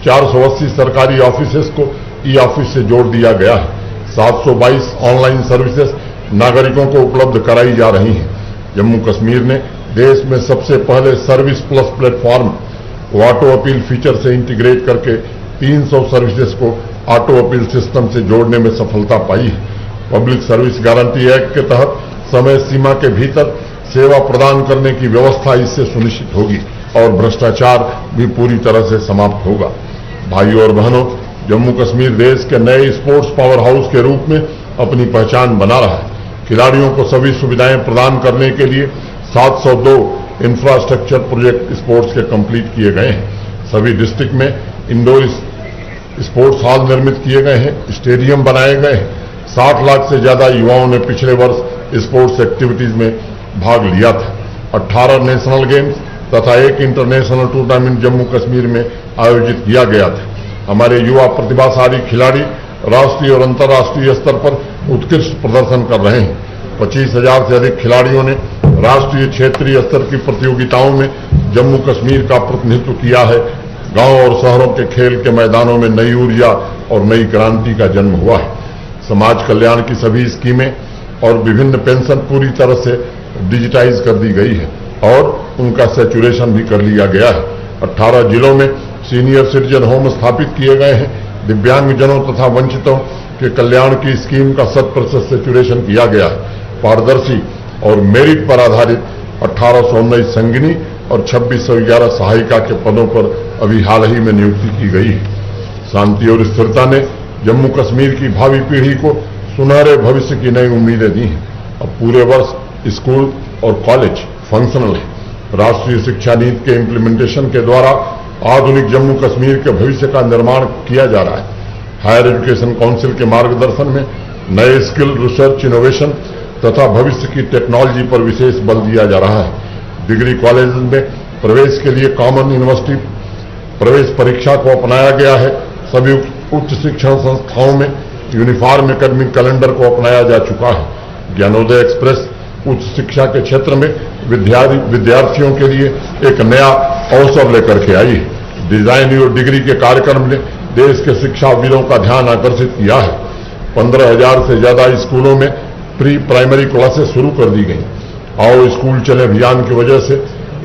480 सरकारी ऑफिसेस को ई ऑफिस से जोड़ दिया गया है। 722 ऑनलाइन सर्विसेज नागरिकों को उपलब्ध कराई जा रही हैं। जम्मू कश्मीर ने देश में सबसे पहले सर्विस प्लस प्लेटफॉर्म को ऑटो अपील फीचर से इंटीग्रेट करके 300 सर्विसेज को ऑटो अपील सिस्टम से जोड़ने में सफलता पाई है। पब्लिक सर्विस गारंटी एक्ट के तहत समय सीमा के भीतर सेवा प्रदान करने की व्यवस्था इससे सुनिश्चित होगी और भ्रष्टाचार भी पूरी तरह से समाप्त होगा। भाइयों और बहनों, जम्मू कश्मीर देश के नए स्पोर्ट्स पावर हाउस के रूप में अपनी पहचान बना रहा है। खिलाड़ियों को सभी सुविधाएं प्रदान करने के लिए 702 इंफ्रास्ट्रक्चर प्रोजेक्ट स्पोर्ट्स के कंप्लीट किए गए हैं। सभी डिस्ट्रिक्ट में इंडोर स्पोर्ट्स हॉल निर्मित किए गए हैं, स्टेडियम बनाए गए हैं। 60 लाख से ज्यादा युवाओं ने पिछले वर्ष स्पोर्ट्स एक्टिविटीज में भाग लिया था। 18 नेशनल गेम्स तथा 1 इंटरनेशनल टूर्नामेंट जम्मू कश्मीर में आयोजित किया गया था। हमारे युवा प्रतिभाशाली खिलाड़ी राष्ट्रीय और अंतर्राष्ट्रीय स्तर पर उत्कृष्ट प्रदर्शन कर रहे हैं। 25,000 से अधिक खिलाड़ियों ने राष्ट्रीय क्षेत्रीय स्तर की प्रतियोगिताओं में जम्मू कश्मीर का प्रतिनिधित्व किया है। गांव और शहरों के खेल के मैदानों में नई ऊर्जा और नई क्रांति का जन्म हुआ है। समाज कल्याण की सभी स्कीमें और विभिन्न पेंशन पूरी तरह से डिजिटाइज कर दी गई है और उनका सैचुरेशन भी कर लिया गया है। 18 जिलों में सीनियर सिटीजन होम स्थापित किए गए हैं। दिव्यांगजनों तथा वंचितों के कल्याण की स्कीम का 100% सैचुरेशन किया गया है। पारदर्शी और मेरिट पर आधारित 1819 संगिनी और 2611 सहायिका के पदों पर अभी हाल ही में नियुक्ति की गई है। शांति और स्थिरता ने जम्मू कश्मीर की भावी पीढ़ी को सुनहरे भविष्य की नई उम्मीदें दी हैं। अब पूरे वर्ष स्कूल और कॉलेज फंक्शनल है। राष्ट्रीय शिक्षा नीति के इम्प्लीमेंटेशन के द्वारा आधुनिक जम्मू कश्मीर के भविष्य का निर्माण किया जा रहा है। हायर एजुकेशन काउंसिल के मार्गदर्शन में नए स्किल, रिसर्च, इनोवेशन तथा भविष्य की टेक्नोलॉजी पर विशेष बल दिया जा रहा है। डिग्री कॉलेज में प्रवेश के लिए कॉमन यूनिवर्सिटी प्रवेश परीक्षा को अपनाया गया है। सभी उच्च शिक्षण संस्थाओं में यूनिफॉर्म एकेडमिक कैलेंडर को अपनाया जा चुका है। ज्ञानोदय एक्सप्रेस उच्च शिक्षा के क्षेत्र में विद्यार्थियों के लिए एक नया अवसर लेकर के आई है। डिजाइन और डिग्री के कार्यक्रम ने देश के शिक्षाविदों का ध्यान आकर्षित किया है। 15,000 से ज्यादा स्कूलों में प्री प्राइमरी क्लासेस शुरू कर दी गई। आओ स्कूल चले अभियान की वजह से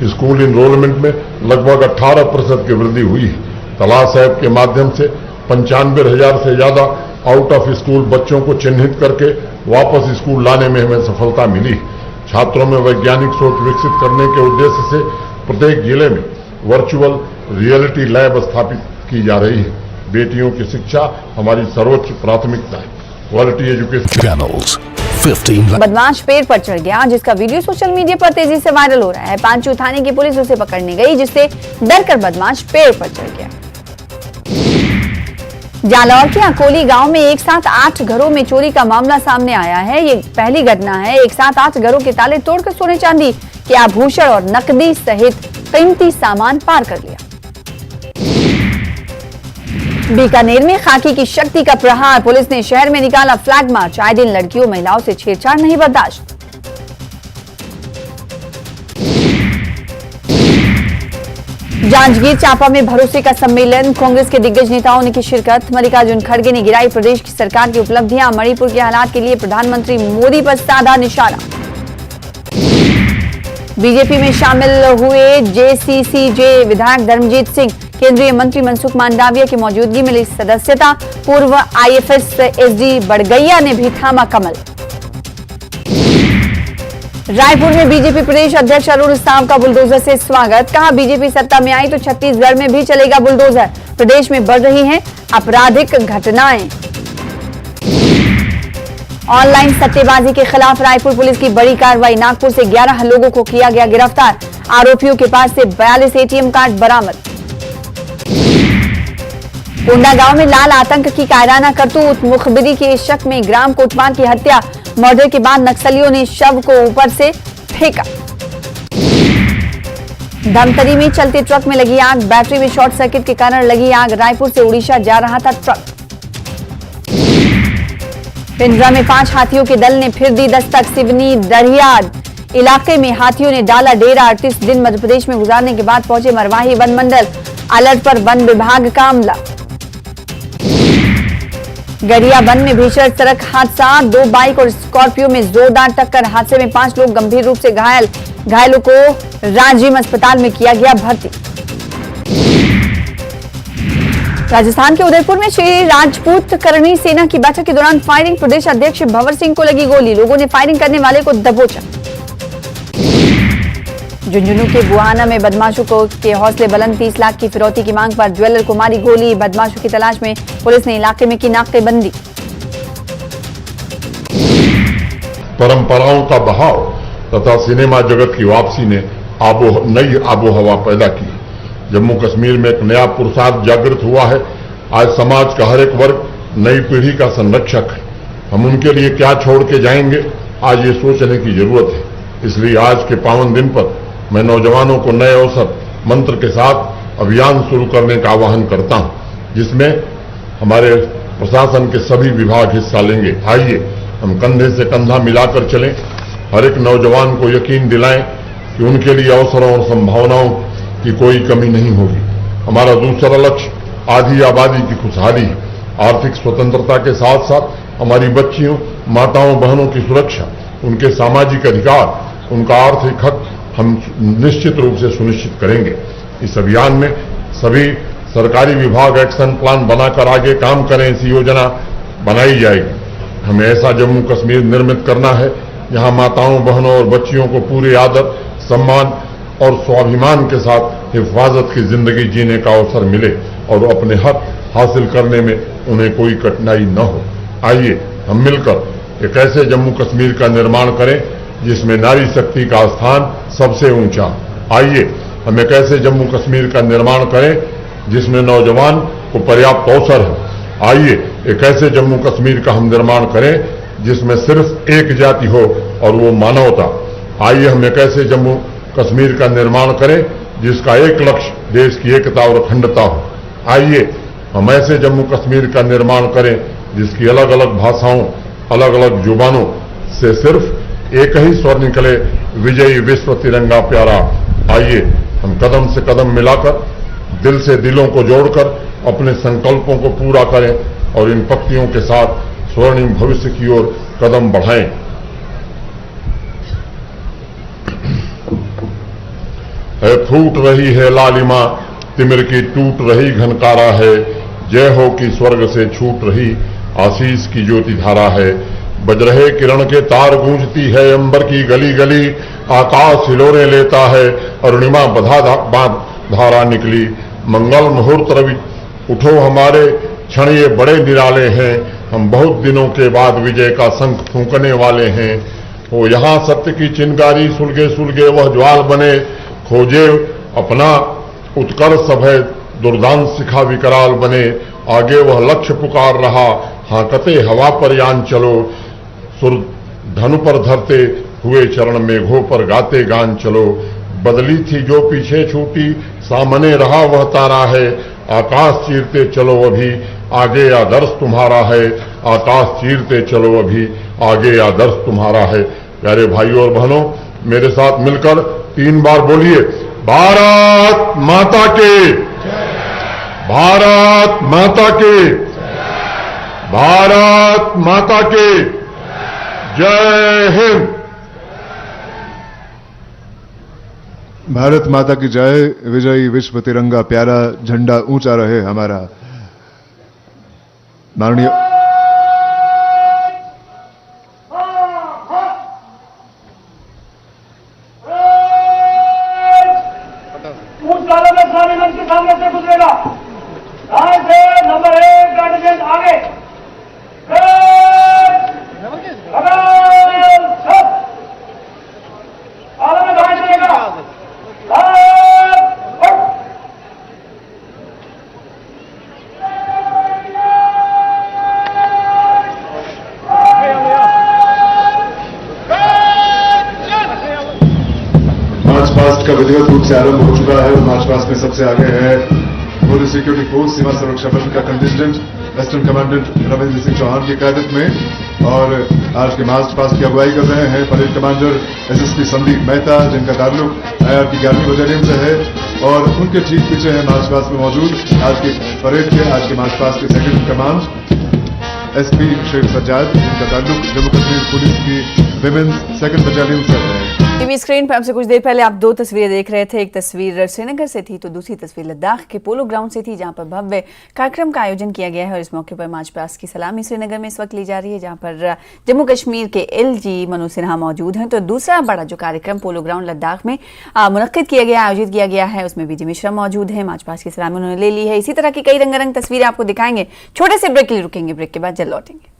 स्कूल इनरोलमेंट में लगभग 18% की वृद्धि हुई है। तलाश ऐप के माध्यम से 95,000 से ज्यादा आउट ऑफ स्कूल बच्चों को चिन्हित करके वापस स्कूल लाने में हमें सफलता मिली। छात्रों में वैज्ञानिक सोच विकसित करने के उद्देश्य से प्रत्येक जिले में वर्चुअल रियलिटी लैब स्थापित की जा रही है। बेटियों की शिक्षा हमारी सर्वोच्च प्राथमिकता है। Quality education channels, 15 lakh. बदमाश पेड़ पर चढ़ गया, जिसका वीडियो सोशल मीडिया पर तेजी से वायरल हो रहा है। पांचू थाने की पुलिस उसे पकड़ने गई, जिससे डरकर बदमाश पेड़ पर चढ़ गया। जालौर के अकोली गांव में एक साथ 8 घरों में चोरी का मामला सामने आया है। ये पहली घटना है। एक साथ 8 घरों के ताले तोड़कर सोने चांदी के आभूषण और नकदी सहित कीमती सामान पार कर लिया। बीकानेर में खाकी की शक्ति का प्रहार, पुलिस ने शहर में निकाला फ्लैग मार्च। आए दिन लड़कियों महिलाओं से छेड़छाड़ नहीं बर्दाश्त। जांजगीर चांपा में भरोसे का सम्मेलन, कांग्रेस के दिग्गज नेताओं ने की शिरकत। मल्लिकार्जुन खड़गे ने गिराई प्रदेश की सरकार की उपलब्धियां, मणिपुर के हालात के लिए प्रधानमंत्री मोदी पर साधा निशाना। बीजेपी में शामिल हुए जेसीसीजे विधायक धर्मजीत सिंह, केंद्रीय मंत्री मनसुख मांडविया की मौजूदगी में ली सदस्यता। पूर्व आईएफएस एसडी बड़गैया ने भी थामा कमल। रायपुर में बीजेपी प्रदेश अध्यक्ष अरुण साव का बुलडोजर से स्वागत, कहा बीजेपी सत्ता में आई तो छत्तीसगढ़ में भी चलेगा बुलडोजर। प्रदेश में बढ़ रही हैं आपराधिक घटनाएं। ऑनलाइन सट्टेबाजी के खिलाफ रायपुर पुलिस की बड़ी कार्रवाई, नागपुर से 11 लोगों को किया गया गिरफ्तार। आरोपियों के पास से 42 एटीएम कार्ड बरामद। कोंडा गांव में लाल आतंक की कायराना करतूत, मुखबिरी के शक में ग्राम कोटवान की हत्या। मर्डर के बाद नक्सलियों ने शव को ऊपर से फेंका। धमतरी में चलते ट्रक में लगी आग, बैटरी में शॉर्ट सर्किट के कारण लगी आग। रायपुर से उड़ीसा जा रहा था ट्रक। पिंजरा में 5 हाथियों के दल ने फिर दी दस्तक। सिवनी डरियाद इलाके में हाथियों ने डाला डेरा। 38 दिन मध्य प्रदेश में गुजारने के बाद पहुंचे मरवाही वन मंडल, अलर्ट पर वन विभाग का अमला। गरियाबंद में भीषण सड़क हादसा, 2 बाइक और स्कॉर्पियो में जोरदार टक्कर। हादसे में 5 लोग गंभीर रूप से घायल, घायलों को राजिम अस्पताल में किया गया भर्ती। राजस्थान के उदयपुर में श्री राजपूत करणी सेना की बैठक के दौरान फायरिंग, प्रदेश अध्यक्ष भंवर सिंह को लगी गोली, लोगों ने फायरिंग करने वाले को दबोचा। झुंझुनू के बुहाना में बदमाशों को के हौसले बुलंद, 30 लाख की फिरौती की मांग पर ज्वेलर को मारी गोली। बदमाशों की तलाश में पुलिस ने इलाके में की नाकेबंदी। परंपराओं का बहाव तथा सिनेमा जगत की वापसी ने नई आबोहवा पैदा की। जम्मू कश्मीर में एक नया पुरुषार्थ जागृत हुआ है। आज समाज का हर एक वर्ग नई पीढ़ी का संरक्षक है। हम उनके लिए क्या छोड़ के जाएंगे, आज ये सोचने की जरूरत है। इसलिए आज के पावन दिन पर मैं नौजवानों को नए अवसर मंत्र के साथ अभियान शुरू करने का आह्वान करता हूं, जिसमें हमारे प्रशासन के सभी विभाग हिस्सा लेंगे। आइए हम कंधे से कंधा मिलाकर चलें, हर एक नौजवान को यकीन दिलाएं कि उनके लिए अवसरों और संभावनाओं की कोई कमी नहीं होगी। हमारा दूसरा लक्ष्य आधी आबादी की खुशहाली है। आर्थिक स्वतंत्रता के साथ साथ हमारी बच्चियों, माताओं, बहनों की सुरक्षा, उनके सामाजिक अधिकार, उनका आर्थिक हक हम निश्चित रूप से सुनिश्चित करेंगे। इस अभियान में सभी सरकारी विभाग एक्शन प्लान बनाकर आगे काम करें, ऐसी योजना बनाई जाएगी। हमें ऐसा जम्मू कश्मीर निर्मित करना है जहां माताओं, बहनों और बच्चियों को पूरे आदर, सम्मान और स्वाभिमान के साथ हिफाजत की जिंदगी जीने का अवसर मिले और अपने हक हासिल करने में उन्हें कोई कठिनाई न हो। आइए हम मिलकर एक ऐसे जम्मू कश्मीर का निर्माण करें जिसमें नारी शक्ति का स्थान सबसे ऊंचा। आइए हम एक ऐसे जम्मू कश्मीर का निर्माण करें जिसमें नौजवान को पर्याप्त अवसर है। आइए एक ऐसे जम्मू कश्मीर का हम निर्माण करें जिसमें सिर्फ एक जाति हो और वो मानवता। आइए हम एक ऐसे जम्मू कश्मीर का निर्माण करें जिसका एक लक्ष्य देश की एकता और अखंडता हो। आइए हम ऐसे जम्मू कश्मीर का निर्माण करें जिसकी अलग अलग भाषाओं, अलग अलग जुबानों से सिर्फ एक ही स्वर निकले, विजयी विश्व तिरंगा प्यारा। आइए हम कदम से कदम मिलाकर, दिल से दिलों को जोड़कर अपने संकल्पों को पूरा करें और इन पंक्तियों के साथ स्वर्णिम भविष्य की ओर कदम बढ़ाएं। है फूट रही है लालिमा, तिमिर की टूट रही घनकारा है। जय हो कि स्वर्ग से छूट रही आशीष की ज्योति धारा है। बज रहे किरण के तार गूंजती है अंबर की गली गली। आकाश हिलोरे लेता है, अरुणिमा बधा धारा निकली। मंगल मुहूर्त रवि उठो हमारे, क्षण ये बड़े निराले हैं। हम बहुत दिनों के बाद विजय का शंख फूंकने वाले हैं। वो यहाँ सत्य की चिंगारी सुलगे सुलगे वह ज्वाल बने, खोजे अपना उत्कर्ष भय दुर्दांत शिखा विकराल बने। आगे वह लक्ष्य पुकार रहा, हांकते हवा पर यान चलो, सुर धनु पर धरते हुए चरण मेघों पर गाते गान चलो। बदली थी जो पीछे छूटी, सामने रहा वह तारा है। आकाश चीरते चलो अभी, आगे आदर्श तुम्हारा है। आकाश चीरते चलो अभी, आगे आदर्श तुम्हारा है। प्यारे भाइयों और बहनों, मेरे साथ मिलकर 3 बार बोलिए, भारत माता के, भारत माता के, भारत माता के, जय हिंद। भारत माता की जय। विजयी विश्व तिरंगा प्यारा झंडा ऊंचा रहे हमारा। माननीय स्वामीगंज के सामने से गुजरेगा। यहाँ से नंबर 1 गार्डन आगे मार्च पास्ट का विधिवत रूप से आरंभ हो चुका है और मार्च पास्ट में सबसे आगे है बोर्डर सिक्योरिटी फोर्स सीमा सुरक्षा बल का contingent western commandant Ravindra Singh Chauhan की क्यादत में। और आज के मार्च पास्ट की अगुवाई कर रहे हैं parade commander SSP Sandeep Mehta, जिनका ताल्लुक आईआरटी 11वीं बटालियन से है। और उनके ठीक पीछे है मार्च पास्ट में मौजूद आज के परेड के, आज के मार्च पास्ट के second command SP Sheikh Sajjad, जिनका ताल्लुक जम्मू कश्मीर पुलिस की विमेन्स सेकंड बटालियन से है। टीवी स्क्रीन पर हमसे कुछ देर पहले आप 2 तस्वीरें देख रहे थे। एक तस्वीर श्रीनगर से थी तो दूसरी तस्वीर लद्दाख के पोलो ग्राउंड से थी, जहां पर भव्य कार्यक्रम का आयोजन किया गया है। और इस मौके पर मार्च पास्ट की सलामी श्रीनगर में इस वक्त ली जा रही है, जहां पर जम्मू कश्मीर के एलजी मनोज सिन्हा मौजूद हैं। तो दूसरा बड़ा जो कार्यक्रम पोलो ग्राउंड लद्दाख में मुनक्किद किया गया, आयोजित किया गया है, उसमें बीडी मिश्रा मौजूद है। मार्च पास्ट की सलामी उन्होंने ले ली है। इसी तरह की कई रंगारंग तस्वीरें आपको दिखाएंगे। छोटे से ब्रेक के लिए रुकेंगे, ब्रेक के बाद जल्द लौटेंगे।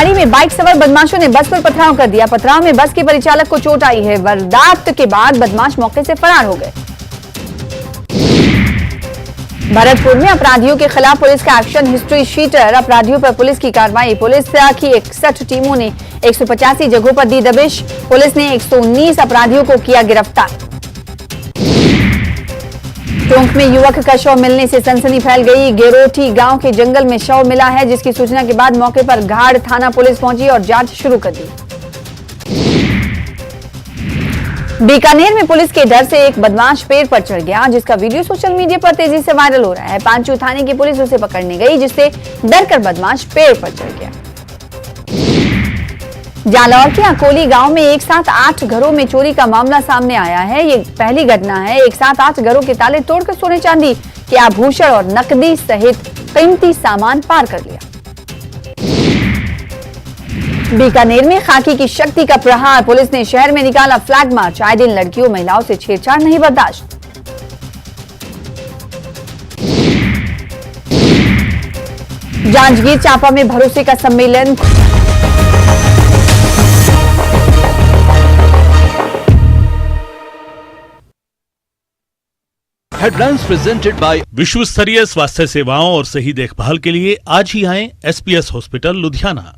में बाइक सवार बदमाशों ने बस पर पथराव कर दिया। पथराव में बस के परिचालक को चोट आई है। वारदात के बाद बदमाश मौके से फरार हो गए। भरतपुर में अपराधियों के खिलाफ पुलिस का एक्शन हिस्ट्री शीटर, अपराधियों पर पुलिस की कार्रवाई। पुलिस की 61 टीमों ने 185 जगहों पर दी दबिश। पुलिस ने 119 अपराधियों को किया गिरफ्तार। टोंक में युवक का शव मिलने से सनसनी फैल गई। गेरोठी गांव के जंगल में शव मिला है, जिसकी सूचना के बाद मौके पर घाड़ थाना पुलिस पहुंची और जांच शुरू कर दी। बीकानेर में पुलिस के डर से एक बदमाश पेड़ पर चढ़ गया, जिसका वीडियो सोशल मीडिया पर तेजी से वायरल हो रहा है। पांचू थाने की पुलिस उसे पकड़ने गई, जिससे डरकर बदमाश पेड़ पर चढ़ गया। जालौर के अकोली गांव में एक साथ 8 घरों में चोरी का मामला सामने आया है। ये पहली घटना है। एक साथ 8 घरों के ताले तोड़कर सोने चांदी के आभूषण और नकदी सहित कीमती सामान पार कर लिया। बीकानेर में खाकी की शक्ति का प्रहार, पुलिस ने शहर में निकाला फ्लैग मार्च। आए दिन लड़कियों महिलाओं से छेड़छाड़ नहीं बर्दाश्त। जांजगीर चांपा में भरोसे का सम्मेलन। हेडलाइंस प्रेजेंटेड बाय विश्व स्तरीय स्वास्थ्य सेवाओं और सही देखभाल के लिए आज ही आएं SPS hospital Ludhiana.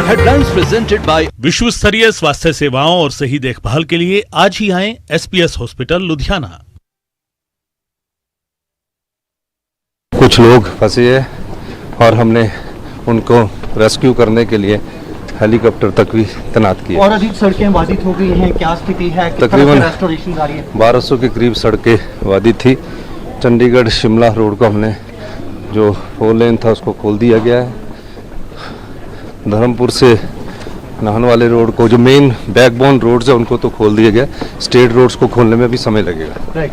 Headlines presented by विश्व स्तरीय स्वास्थ्य सेवाओं और सही देखभाल के लिए आज ही आएं एसपीएस हॉस्पिटल लुधियाना। कुछ लोग फंसे हैं और हमने उनको रेस्क्यू करने के लिए हेलीकॉप्टर तक भी तैनात किया। और अधिक सड़कें बाधित हो गई हैं, क्या स्थिति है? तकरीबन रेस्टोरेशन जारी है। 1200 के करीब सड़कें बाधित थी। चंडीगढ़ शिमला रोड को हमने जो 4 लेन था उसको खोल दिया गया है। धर्मपुर से नाहन वाले रोड को, जो मेन बैकबोन रोड्स है, उनको तो खोल दिया गया। स्टेट रोड्स को खोलने में भी समय लगेगा।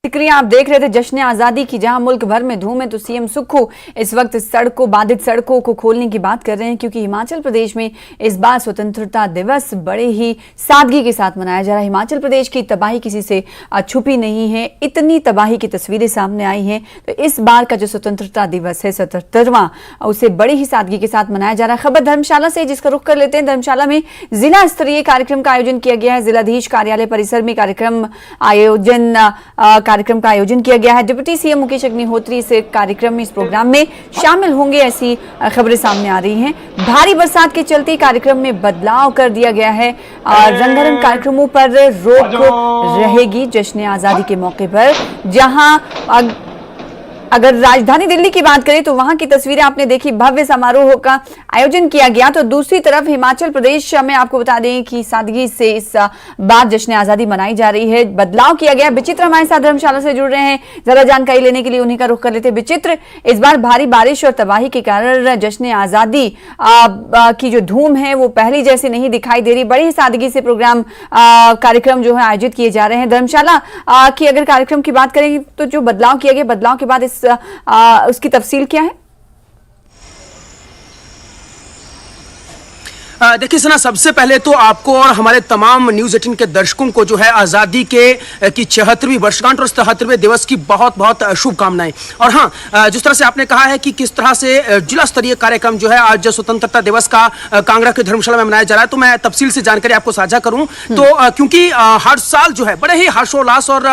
प्रतिक्रिया आप देख रहे थे जश्न आजादी की, जहां मुल्क भर में धूम है, तो सीएम सुक्खू इस वक्त बाधित सड़कों को खोलने की बात कर रहे हैं, क्योंकि हिमाचल प्रदेश में इस बार स्वतंत्रता दिवस बड़े ही सादगी के साथ मनाया जा रहा है। हिमाचल प्रदेश की तबाही किसी से छुपी नहीं है, इतनी तबाही की तस्वीरें सामने आई हैं। तो इस बार का जो स्वतंत्रता दिवस है 77वां, उसे बड़ी ही सादगी के साथ मनाया जा रहा है। खबर धर्मशाला से, जिसका रुख कर लेते हैं। धर्मशाला में जिला स्तरीय कार्यक्रम का आयोजन किया गया है। जिलाधीश कार्यालय परिसर में कार्यक्रम का आयोजन किया गया है। डिप्टी सीएम मुकेश अग्निहोत्री इस कार्यक्रम में, इस प्रोग्राम में शामिल होंगे, ऐसी खबरें सामने आ रही हैं। भारी बरसात के चलते कार्यक्रम में बदलाव कर दिया गया है। रंगारंग कार्यक्रमों पर रोक रहेगी जश्न आजादी के मौके पर। जहां अगर राजधानी दिल्ली की बात करें तो वहां की तस्वीरें आपने देखी, भव्य समारोह का आयोजन किया गया। तो दूसरी तरफ हिमाचल प्रदेश में आपको बता दें कि सादगी से इस बार जश्न आजादी मनाई जा रही है। बदलाव किया गया। विचित्र हमारे साथ धर्मशाला से जुड़ रहे हैं, ज्यादा जानकारी लेने के लिए उन्हीं का रुख कर लेते हैं। विचित्र, इस बार भारी बारिश और तबाही के कारण जश्न आजादी की जो धूम है वो पहली जैसी नहीं दिखाई दे रही। बड़ी ही सादगी से प्रोग्राम कार्यक्रम जो है आयोजित किए जा रहे हैं। धर्मशाला की अगर कार्यक्रम की बात करेंगे तो जो बदलाव किया गया, बदलाव के बाद उसकी तफसील क्या है? देखिए सना, सबसे पहले तो आपको और हमारे तमाम न्यूज़ 18 के दर्शकों को जो है आज़ादी की 76वीं वर्षगांठ और 77वें दिवस की बहुत बहुत शुभकामनाएं। और हाँ, जिस तरह से आपने कहा है कि किस तरह से जिला स्तरीय कार्यक्रम जो है आज स्वतंत्रता दिवस का कांगड़ा के धर्मशाला में मनाया जा रहा है, तो मैं तफसील से जानकारी आपको साझा करूं तो क्योंकि हर साल जो है बड़े ही हर्षोल्लास और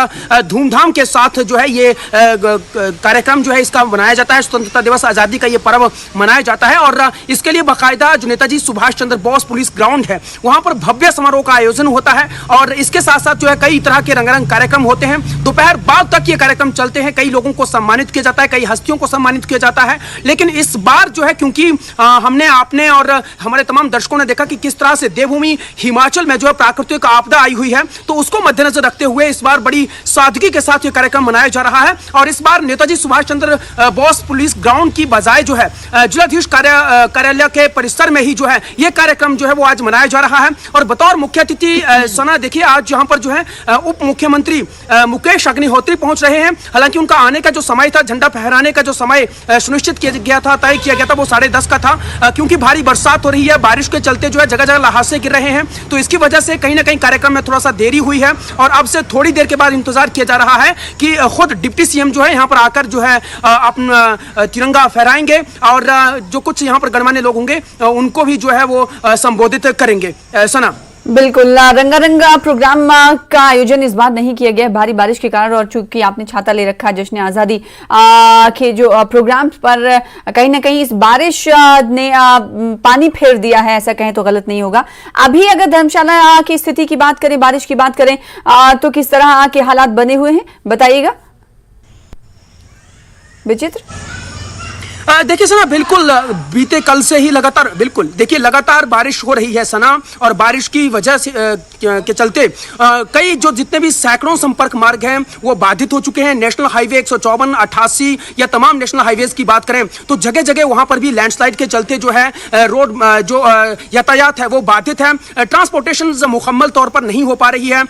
धूमधाम के साथ जो है ये कार्यक्रम जो है इसका मनाया जाता है। स्वतंत्रता दिवस, आज़ादी का ये पर्व मनाया जाता है और इसके लिए बाकायदा जो नेताजी सुभाष चंद्र बोस पुलिस ग्राउंड है वहां पर भव्य समारोह का आयोजन होता है। और इसके साथ साथ जो है कई तरह के रंगारंग कार्यक्रम होते हैं। दोपहर बाद तक ये कार्यक्रम चलते हैं। कई लोगों को सम्मानित किया जाता है, कई हस्तियों को सम्मानित किया जाता है। लेकिन इस बार जो है क्योंकि आपने और हमारे तमाम दर्शकों ने देखा कि किस तरह से देवभूमि हिमाचल में जो है प्राकृतिक आपदा आई हुई है, तो उसको मद्देनजर रखते हुए इस बार बड़ी सादगी के साथ ये कार्यक्रम मनाया जा रहा है। और इस बार नेताजी सुभाष चंद्र बोस पुलिस ग्राउंड की बजाय जो है जिलाधीश कार्यालय के परिसर में ही जो है ये कार्यक्रम जो है वो आज मनाया जा रहा है। और बतौर मुख्य अतिथि सना, देखिए आज यहाँ पर जो है उप मुख्यमंत्री मुकेश अग्निहोत्री पहुंच रहे हैं। हालांकि उनका आने का जो समय था, झंडा फहराने का जो समय सुनिश्चित किया गया था, तय किया गया था, वो 10:30 का था। क्योंकि भारी बरसात हो रही है, बारिश के चलते जो है जगह जगह ल्हासे गिर रहे हैं, तो इसकी वजह से कहीं ना कहीं कार्यक्रम में थोड़ा सा देरी हुई है। और अब से थोड़ी देर के बाद इंतजार किया जा रहा है कि खुद डिप्टी सीएम जो है यहाँ पर आकर जो है अपना तिरंगा फहराएंगे और जो कुछ यहाँ पर गणमान्य लोग होंगे उनको भी जो है वो संबोधित करेंगे। सना, बिल्कुल, रंगारंग प्रोग्राम का आयोजन इस बार नहीं किया गया भारी बारिश के कारण। और चूंकि आपने छाता ले रखा है, जश्न आजादी के जो प्रोग्राम पर कहीं ना कहीं इस बारिश ने पानी फेर दिया है, ऐसा कहें तो गलत नहीं होगा। अभी अगर धर्मशाला की स्थिति की बात करें, बारिश की बात करें, तो किस तरह के हालात बने हुए हैं, बताइएगा। विचित्र, देखिए सना, बिल्कुल बीते कल से ही लगातार बारिश हो रही है सना। और बारिश की वजह से के चलते कई जो जितने भी सैकड़ों संपर्क मार्ग हैं वो बाधित हो चुके हैं। नेशनल हाईवे 154, 88 या तमाम नेशनल हाईवेज की बात करें तो जगह जगह वहां पर भी लैंडस्लाइड के चलते जो है रोड जो यातायात है वो बाधित है। ट्रांसपोर्टेशन मुकम्मल तौर पर नहीं हो पा रही है।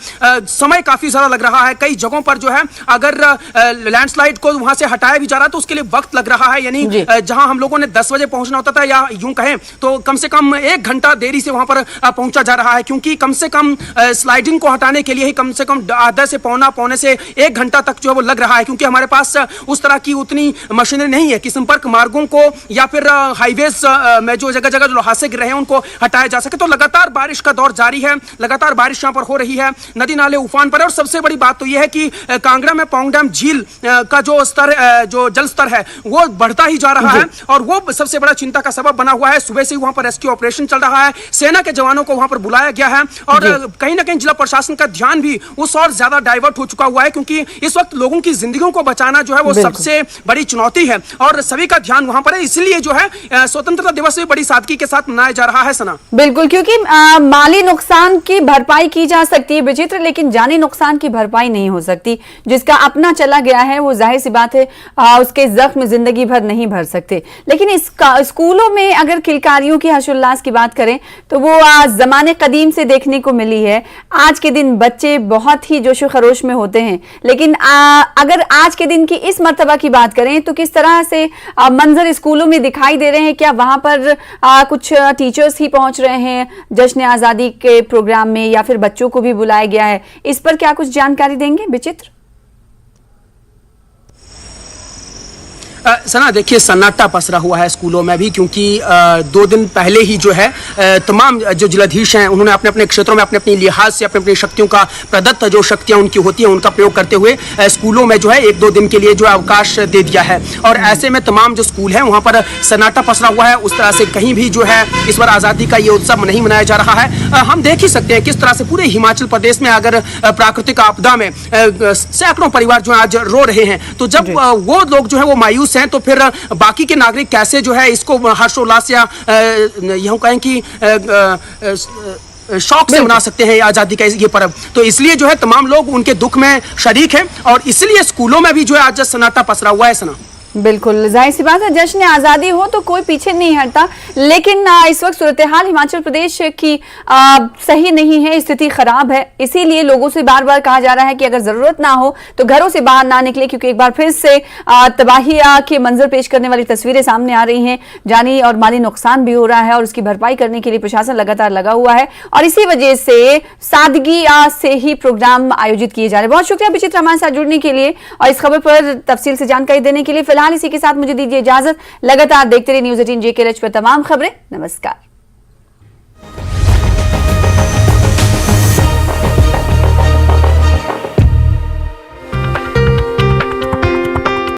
समय काफी ज्यादा लग रहा है। कई जगहों पर जो है अगर लैंडस्लाइड को वहां से हटाया भी जा रहा है तो उसके लिए वक्त लग रहा है। यानी जहां हम लोगों ने 10 बजे पहुंचना होता था, या यूं कहें तो कम से कम 1 घंटा देरी से वहां पर पहुंचा जा रहा है। क्योंकि कम से कम स्लाइडिंग को हटाने के लिए ही कम से कम आधा से पौने से 1 घंटा तक जो है वो लग रहा है। क्योंकि हमारे पास उस तरह की उतनी मशीनरी नहीं है कि संपर्क मार्गों को या फिर हाईवेज में जो जगह जगह जो हादसे गिर रहे हैं उनको हटाया जा सके। तो लगातार बारिश का दौर जारी है, लगातार बारिश यहाँ पर हो रही है, नदी नाले उफान पर है। और सबसे बड़ी बात तो यह है कि कांगड़ा में पौंग डैम झील का जो जल स्तर है वो बढ़ता ही जा रहा है और वो सबसे बड़ा चिंता का सबब बना हुआ है। सुबह से वहां पर रेस्क्यू ऑपरेशन चल रहा है, सेना के जवानों को वहां पर बुलाया गया है और कहीं ना कहीं जिला प्रशासन का ध्यान भी उस और ज्यादा डाइवर्ट हो चुका हुआ है, क्योंकि इस वक्त लोगों की जिंदगियों को बचाना जो है वो सबसे बड़ी चुनौती है और सभी का ध्यान वहां पर है। इसलिए जो है स्वतंत्रता दिवस भी बड़ी सादगी के साथ मनाया जा रहा है। सना, बिल्कुल, क्योंकि माली नुकसान की भरपाई की जा सकती है विचित्र, लेकिन जानी नुकसान की भरपाई नहीं हो सकती। जिसका अपना चला गया है वो जाहिर सी बात है उसके जख्म जिंदगी भर नहीं भर सकते। लेकिन स्कूलों में अगर किलकारियों की हर्षोल्लास की बात करें तो वो जमाने कदीम से देखने को मिली है। आज के दिन बच्चे बहुत ही जोशो खरोश में होते हैं, लेकिन अगर आज के दिन की इस मर्तबा की बात करें तो किस तरह से मंजर स्कूलों में दिखाई दे रहे हैं? क्या वहां पर कुछ टीचर्स ही पहुंच रहे हैं जश्न आजादी के प्रोग्राम में, या फिर बच्चों को भी बुलाया गया है? इस पर क्या कुछ जानकारी देंगे विचित्र? सना, देखिए सन्नाटा पसरा हुआ है स्कूलों में भी, क्योंकि 2 दिन पहले ही जो है तमाम जो जिलाधीश हैं उन्होंने अपने अपने क्षेत्रों में अपने अपनी लिहाज से अपनी अपनी शक्तियों का प्रदत्त जो शक्तियां उनकी होती हैं उनका प्रयोग करते हुए स्कूलों में जो है 1-2 दिन के लिए जो अवकाश दे दिया है। और ऐसे में तमाम जो स्कूल हैं वहां पर सन्नाटा पसरा हुआ है। उस तरह से कहीं भी जो है इस बार आज़ादी का ये उत्सव नहीं मनाया जा रहा है। हम देख ही सकते हैं किस तरह से पूरे हिमाचल प्रदेश में अगर प्राकृतिक आपदा में सैकड़ों परिवार जो है आज रो रहे हैं, तो जब वो लोग जो है वो मायूस हैं तो फिर बाकी के नागरिक कैसे जो है इसको हर्षोल्लास या यूं कहें कि शौक से मना सकते हैं आजादी का ये पर्व? तो इसलिए जो है तमाम लोग उनके दुख में शरीक हैं और इसलिए स्कूलों में भी जो है आज सन्नाटा पसरा हुआ है। सना, बिल्कुल जाहिर सी बात है, जश्न आजादी हो तो कोई पीछे नहीं हटता, लेकिन इस वक्त सूरत हाल हिमाचल प्रदेश की सही नहीं है, स्थिति खराब है। इसीलिए लोगों से बार बार कहा जा रहा है कि अगर जरूरत ना हो तो घरों से बाहर ना निकले, क्योंकि एक बार फिर से तबाही के मंजर पेश करने वाली तस्वीरें सामने आ रही हैं। जानी और माली नुकसान भी हो रहा है और उसकी भरपाई करने के लिए प्रशासन लगातार लगा हुआ है और इसी वजह से सादगी से ही प्रोग्राम आयोजित किए जा रहे हैं। बहुत शुक्रिया विचित्र हमारे साथ जुड़ने के लिए और इस खबर पर तफसील से जानकारी देने के लिए। फिलहाल इसी के साथ मुझे दीजिए इजाजत। लगातार देखते रहिए न्यूज़ 18 JK रिच पर तमाम खबरें। नमस्कार।